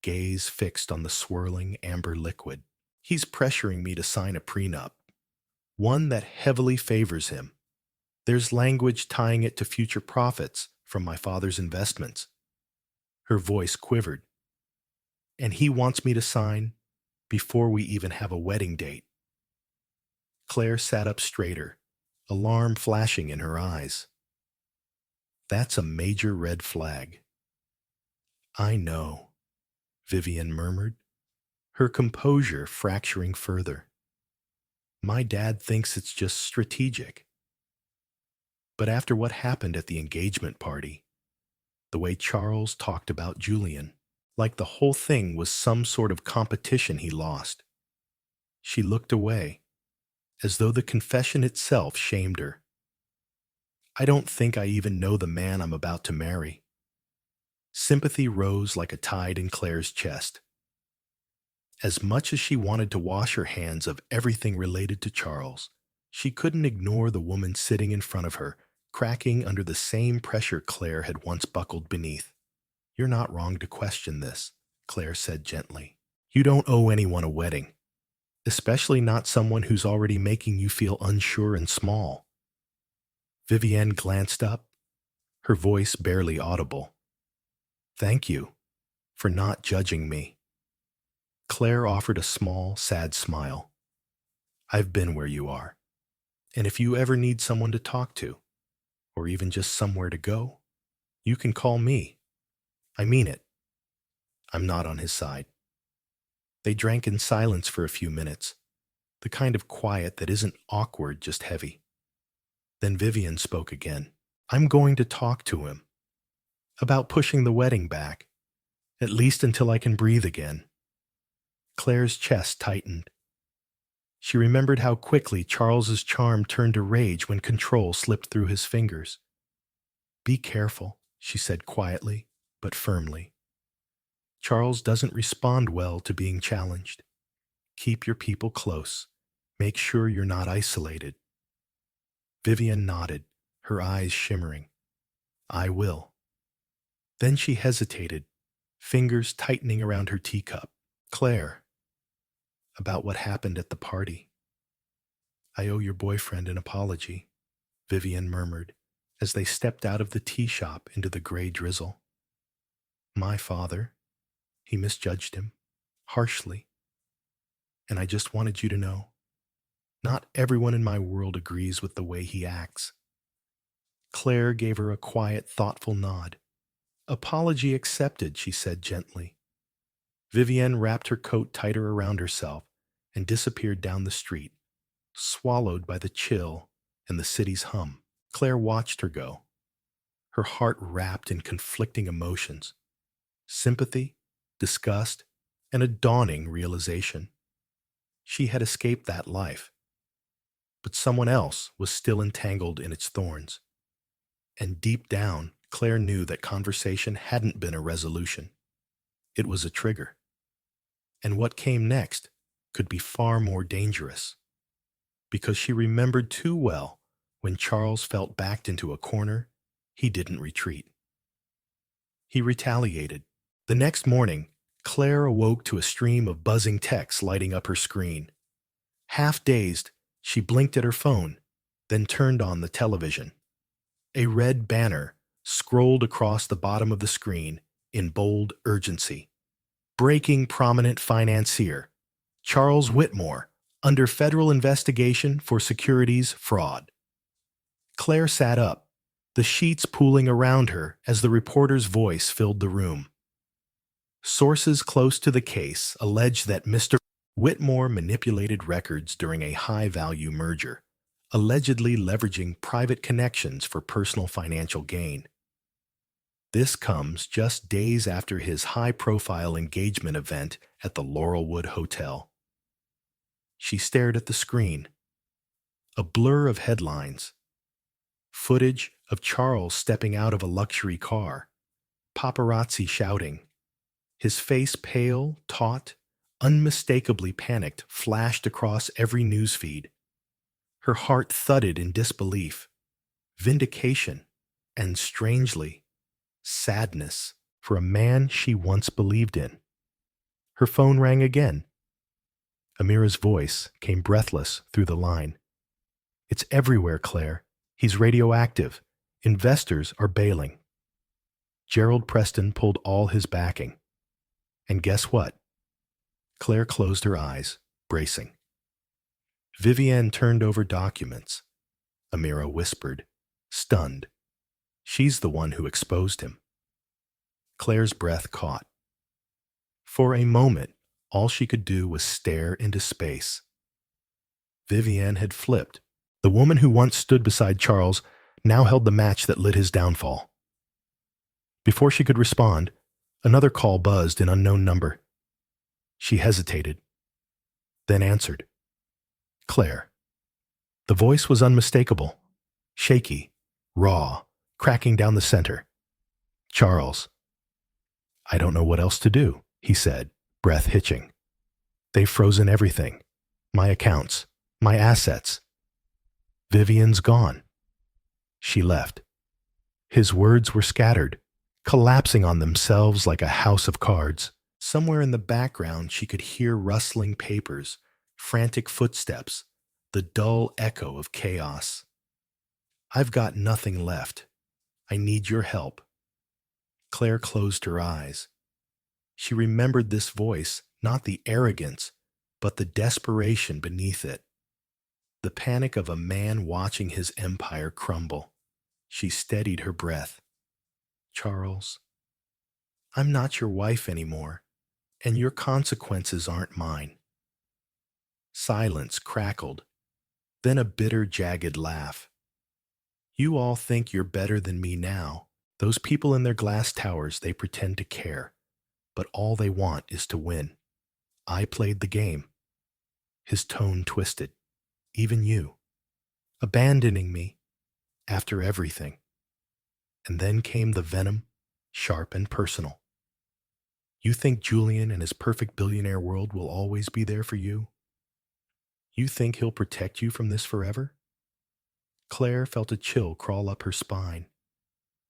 gaze fixed on the swirling amber liquid. He's pressuring me to sign a prenup, one that heavily favors him. There's language tying it to future profits from my father's investments. Her voice quivered. And he wants me to sign before we even have a wedding date. Claire sat up straighter, alarm flashing in her eyes. That's a major red flag. I know, Vivian murmured, her composure fracturing further. My dad thinks it's just strategic. But after what happened at the engagement party, the way Charles talked about Julian, like the whole thing was some sort of competition he lost, she looked away, as though the confession itself shamed her. I don't think I even know the man I'm about to marry. Sympathy rose like a tide in Claire's chest. As much as she wanted to wash her hands of everything related to Charles, she couldn't ignore the woman sitting in front of her, cracking under the same pressure Claire had once buckled beneath. You're not wrong to question this, Claire said gently. You don't owe anyone a wedding, especially not someone who's already making you feel unsure and small. Vivienne glanced up, her voice barely audible. Thank you for not judging me. Claire offered a small, sad smile. I've been where you are, and if you ever need someone to talk to, or even just somewhere to go, you can call me. I mean it. I'm not on his side. They drank in silence for a few minutes, the kind of quiet that isn't awkward, just heavy. Then Vivian spoke again. I'm going to talk to him about pushing the wedding back, at least until I can breathe again. Claire's chest tightened. She remembered how quickly Charles's charm turned to rage when control slipped through his fingers. Be careful, she said quietly, but firmly. Charles doesn't respond well to being challenged. Keep your people close. Make sure you're not isolated. Vivian nodded, her eyes shimmering. I will. Then she hesitated, fingers tightening around her teacup. Claire, about what happened at the party. I owe your boyfriend an apology, Vivian murmured as they stepped out of the tea shop into the gray drizzle. My father, he misjudged him, harshly. And I just wanted you to know, not everyone in my world agrees with the way he acts. Claire gave her a quiet, thoughtful nod. Apology accepted, she said gently. Vivienne wrapped her coat tighter around herself and disappeared down the street, swallowed by the chill and the city's hum. Claire watched her go, her heart wrapped in conflicting emotions, sympathy, disgust, and a dawning realization. She had escaped that life, but someone else was still entangled in its thorns. And deep down, Claire knew that conversation hadn't been a resolution. It was a trigger. And what came next could be far more dangerous, because she remembered too well when Charles felt backed into a corner, he didn't retreat. He retaliated. The next morning, Claire awoke to a stream of buzzing texts lighting up her screen. Half dazed, she blinked at her phone, then turned on the television. A red banner scrolled across the bottom of the screen in bold urgency. Breaking prominent financier, Charles Whitmore, under federal investigation for securities fraud. Claire sat up, the sheets pooling around her as the reporter's voice filled the room. Sources close to the case allege that Mr. Whitmore manipulated records during a high-value merger, allegedly leveraging private connections for personal financial gain. This comes just days after his high-profile engagement event at the Laurelwood Hotel. She stared at the screen. A blur of headlines. Footage of Charles stepping out of a luxury car. Paparazzi shouting. His face pale, taut, unmistakably panicked, flashed across every newsfeed. Her heart thudded in disbelief, vindication, and strangely, sadness for a man she once believed in. Her phone rang again. Amira's voice came breathless through the line. "It's everywhere, Claire. He's radioactive. Investors are bailing." Gerald Preston pulled all his backing. And guess what? Claire closed her eyes, bracing. Vivienne turned over documents. Amira whispered, stunned. She's the one who exposed him. Claire's breath caught. For a moment, all she could do was stare into space. Vivienne had flipped. The woman who once stood beside Charles now held the match that lit his downfall. Before she could respond, another call buzzed an unknown number. She hesitated, then answered. Claire. The voice was unmistakable, shaky, raw, cracking down the center. Charles. "I don't know what else to do," he said, breath hitching. "They've frozen everything. My accounts, my assets. Vivienne's gone." She left. His words were scattered, collapsing on themselves like a house of cards. Somewhere in the background she could hear rustling papers, frantic footsteps, the dull echo of chaos. "I've got nothing left. I need your help." Claire closed her eyes. She remembered this voice, not the arrogance, but the desperation beneath it. The panic of a man watching his empire crumble. She steadied her breath. "Charles, I'm not your wife anymore, and your consequences aren't mine." Silence crackled, then a bitter, jagged laugh. "You all think you're better than me now. Those people in their glass towers, they pretend to care, but all they want is to win. I played the game." His tone twisted. "Even you. Abandoning me. After everything." And then came the venom, sharp and personal. "You think Julian and his perfect billionaire world will always be there for you? You think he'll protect you from this forever?" Claire felt a chill crawl up her spine.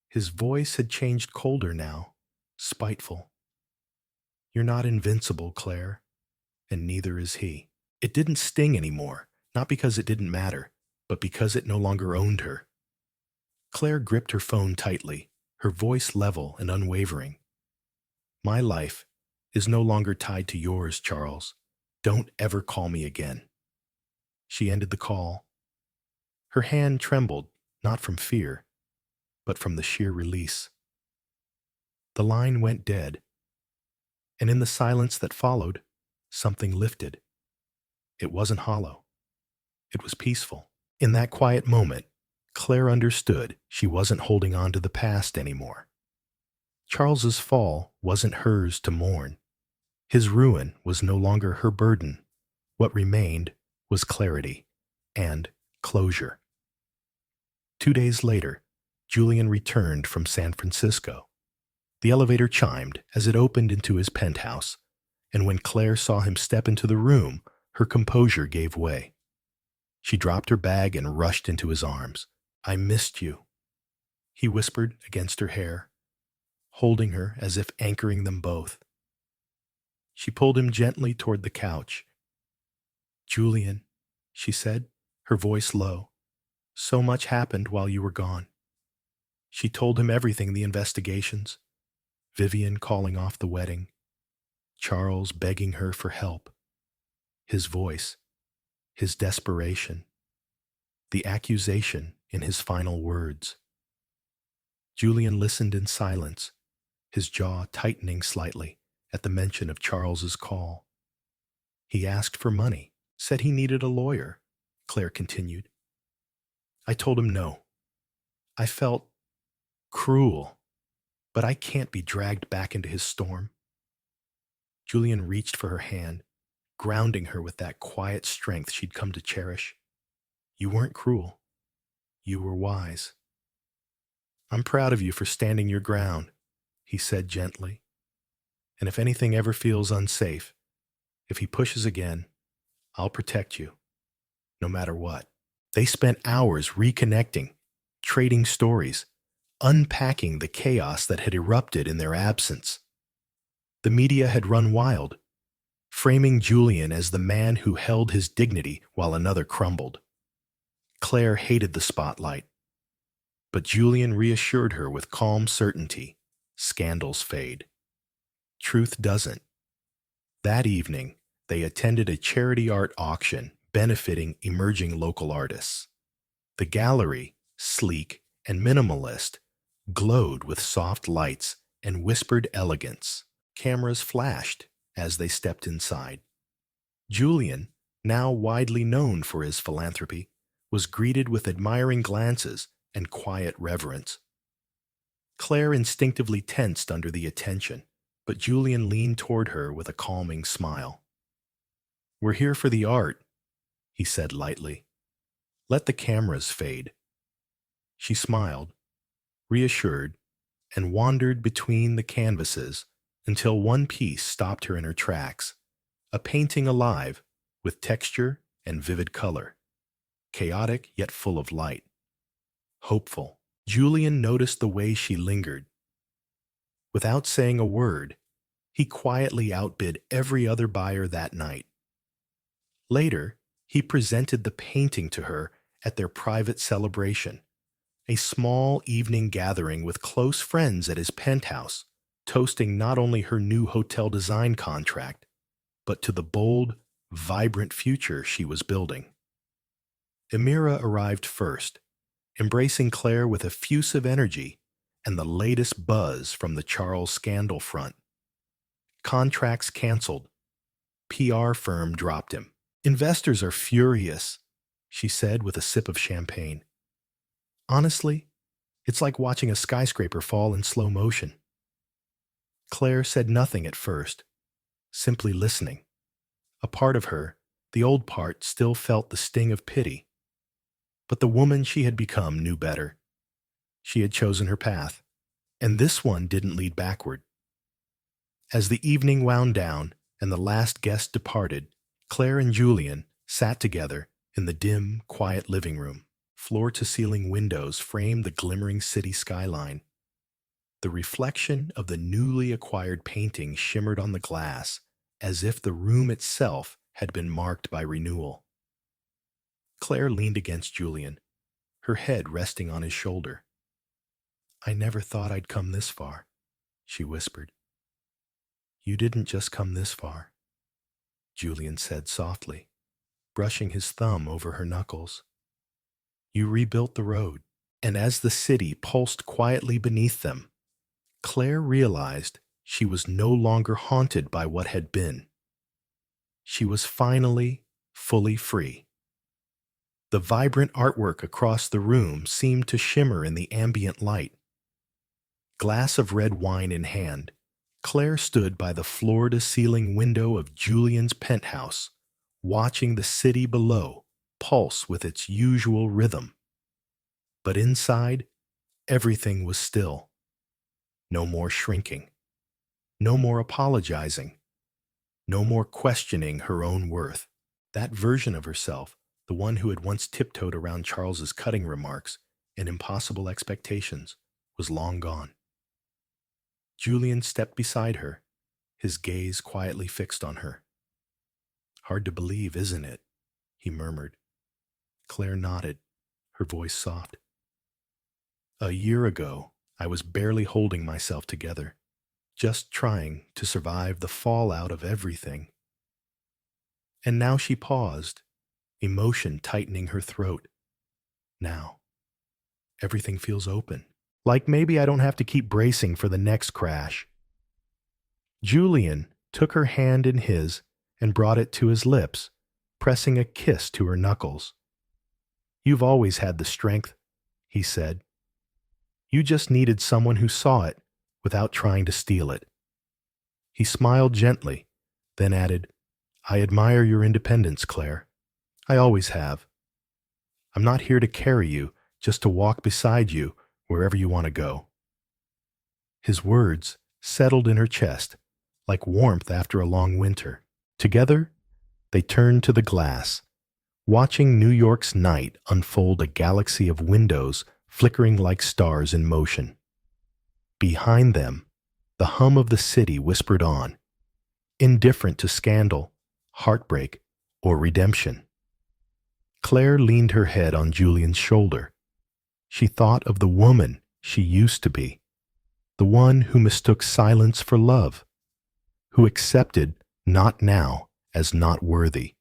His voice had changed colder now, spiteful. "You're not invincible, Claire, and neither is he." It didn't sting anymore, not because it didn't matter, but because it no longer owned her. Claire gripped her phone tightly, her voice level and unwavering. "My life is no longer tied to yours, Charles. Don't ever call me again." She ended the call. Her hand trembled, not from fear, but from the sheer release. The line went dead, and in the silence that followed, something lifted. It wasn't hollow. It was peaceful. In that quiet moment, Claire understood she wasn't holding on to the past anymore. Charles's fall wasn't hers to mourn. His ruin was no longer her burden. What remained was clarity and closure. 2 days later, Julian returned from San Francisco. The elevator chimed as it opened into his penthouse, and when Claire saw him step into the room, her composure gave way. She dropped her bag and rushed into his arms. "I missed you," he whispered against her hair, holding her as if anchoring them both. She pulled him gently toward the couch. "Julian," she said, her voice low, "so much happened while you were gone." She told him everything: the investigations, Vivienne calling off the wedding, Charles begging her for help, his voice, his desperation, the accusation in his final words. Julian listened in silence, his jaw tightening slightly at the mention of Charles's call. "He asked for money, said he needed a lawyer," Claire continued. "I told him no. I felt cruel, but I can't be dragged back into his storm." Julian reached for her hand, grounding her with that quiet strength she'd come to cherish. "You weren't cruel. You were wise." "I'm proud of you for standing your ground," he said gently. "And if anything ever feels unsafe, if he pushes again, I'll protect you, no matter what." They spent hours reconnecting, trading stories, unpacking the chaos that had erupted in their absence. The media had run wild, framing Julian as the man who held his dignity while another crumbled. Claire hated the spotlight, but Julian reassured her with calm certainty. Scandals fade. Truth doesn't. That evening, they attended a charity art auction benefiting emerging local artists. The gallery, sleek and minimalist, glowed with soft lights and whispered elegance. Cameras flashed as they stepped inside. Julian, now widely known for his philanthropy, was greeted with admiring glances and quiet reverence. Claire instinctively tensed under the attention, but Julian leaned toward her with a calming smile. "We're here for the art," he said lightly. "Let the cameras fade." She smiled, reassured, and wandered between the canvases until one piece stopped her in her tracks, a painting alive with texture and vivid color, chaotic yet full of light. Hopeful. Julian noticed the way she lingered. Without saying a word, he quietly outbid every other buyer that night. Later, he presented the painting to her at their private celebration, a small evening gathering with close friends at his penthouse, toasting not only her new hotel design contract, but to the bold, vibrant future she was building. Amira arrived first, embracing Claire with effusive energy and the latest buzz from the Charles scandal front. Contracts canceled. PR firm dropped him. "Investors are furious," she said with a sip of champagne. "Honestly, it's like watching a skyscraper fall in slow motion." Claire said nothing at first, simply listening. A part of her, the old part, still felt the sting of pity. But the woman she had become knew better. She had chosen her path, and this one didn't lead backward. As the evening wound down and the last guest departed, Claire and Julian sat together in the dim, quiet living room. Floor-to-ceiling windows framed the glimmering city skyline. The reflection of the newly acquired painting shimmered on the glass, as if the room itself had been marked by renewal. Claire leaned against Julian, her head resting on his shoulder. "I never thought I'd come this far," she whispered. "You didn't just come this far," Julian said softly, brushing his thumb over her knuckles. "You rebuilt the road." And as the city pulsed quietly beneath them, Claire realized she was no longer haunted by what had been. She was finally fully free. The vibrant artwork across the room seemed to shimmer in the ambient light. Glass of red wine in hand, Claire stood by the floor-to-ceiling window of Julian's penthouse, watching the city below pulse with its usual rhythm. But inside, everything was still. No more shrinking. No more apologizing. No more questioning her own worth. That version of herself, the one who had once tiptoed around Charles's cutting remarks and impossible expectations, was long gone. Julian stepped beside her, his gaze quietly fixed on her. "Hard to believe, isn't it?" he murmured. Claire nodded, her voice soft. "A year ago, I was barely holding myself together, just trying to survive the fallout of everything." And now she paused, emotion tightening her throat. "Now, everything feels open. Like maybe I don't have to keep bracing for the next crash." Julian took her hand in his and brought it to his lips, pressing a kiss to her knuckles. "You've always had the strength," he said. "You just needed someone who saw it without trying to steal it." He smiled gently, then added, "I admire your independence, Claire. I always have. I'm not here to carry you, just to walk beside you wherever you want to go." His words settled in her chest, like warmth after a long winter. Together, they turned to the glass, watching New York's night unfold a galaxy of windows flickering like stars in motion. Behind them, the hum of the city whispered on, indifferent to scandal, heartbreak, or redemption. Claire leaned her head on Julian's shoulder. She thought of the woman she used to be, the one who mistook silence for love, who accepted not now as not worthy,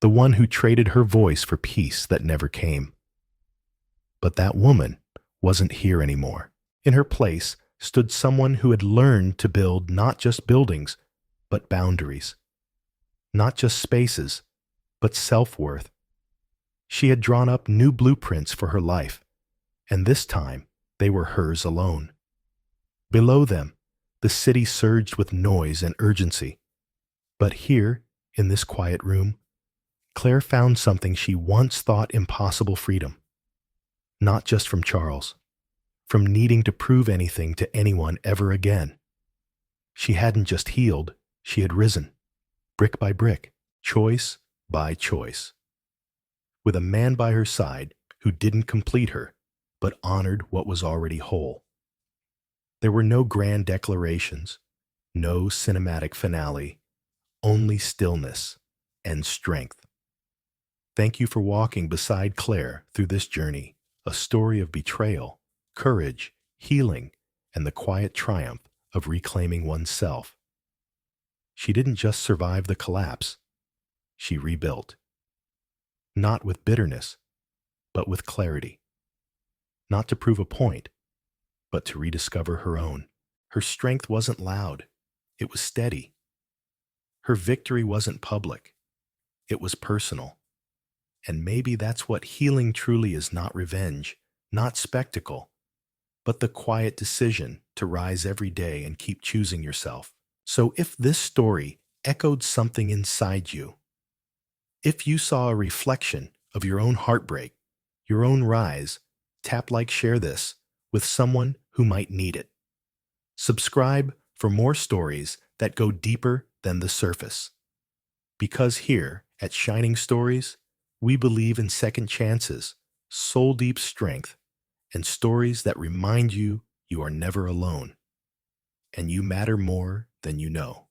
the one who traded her voice for peace that never came. But that woman wasn't here anymore. In her place stood someone who had learned to build not just buildings, but boundaries. Not just spaces, but self-worth. She had drawn up new blueprints for her life, and this time they were hers alone. Below them, the city surged with noise and urgency. But here, in this quiet room, Claire found something she once thought impossible: freedom. Not just from Charles, from needing to prove anything to anyone ever again. She hadn't just healed, she had risen, brick by brick, choice by choice. With a man by her side who didn't complete her, but honored what was already whole. There were no grand declarations, no cinematic finale, only stillness and strength. Thank you for walking beside Claire through this journey, a story of betrayal, courage, healing, and the quiet triumph of reclaiming oneself. She didn't just survive the collapse, she rebuilt. Not with bitterness, but with clarity. Not to prove a point, but to rediscover her own. Her strength wasn't loud, it was steady. Her victory wasn't public, it was personal. And maybe that's what healing truly is: not revenge, not spectacle, but the quiet decision to rise every day and keep choosing yourself. So if this story echoed something inside you, if you saw a reflection of your own heartbreak, your own rise, tap like, share this with someone who might need it. Subscribe for more stories that go deeper than the surface. Because here at Shining Stories, we believe in second chances, soul-deep strength, and stories that remind you you are never alone, and you matter more than you know.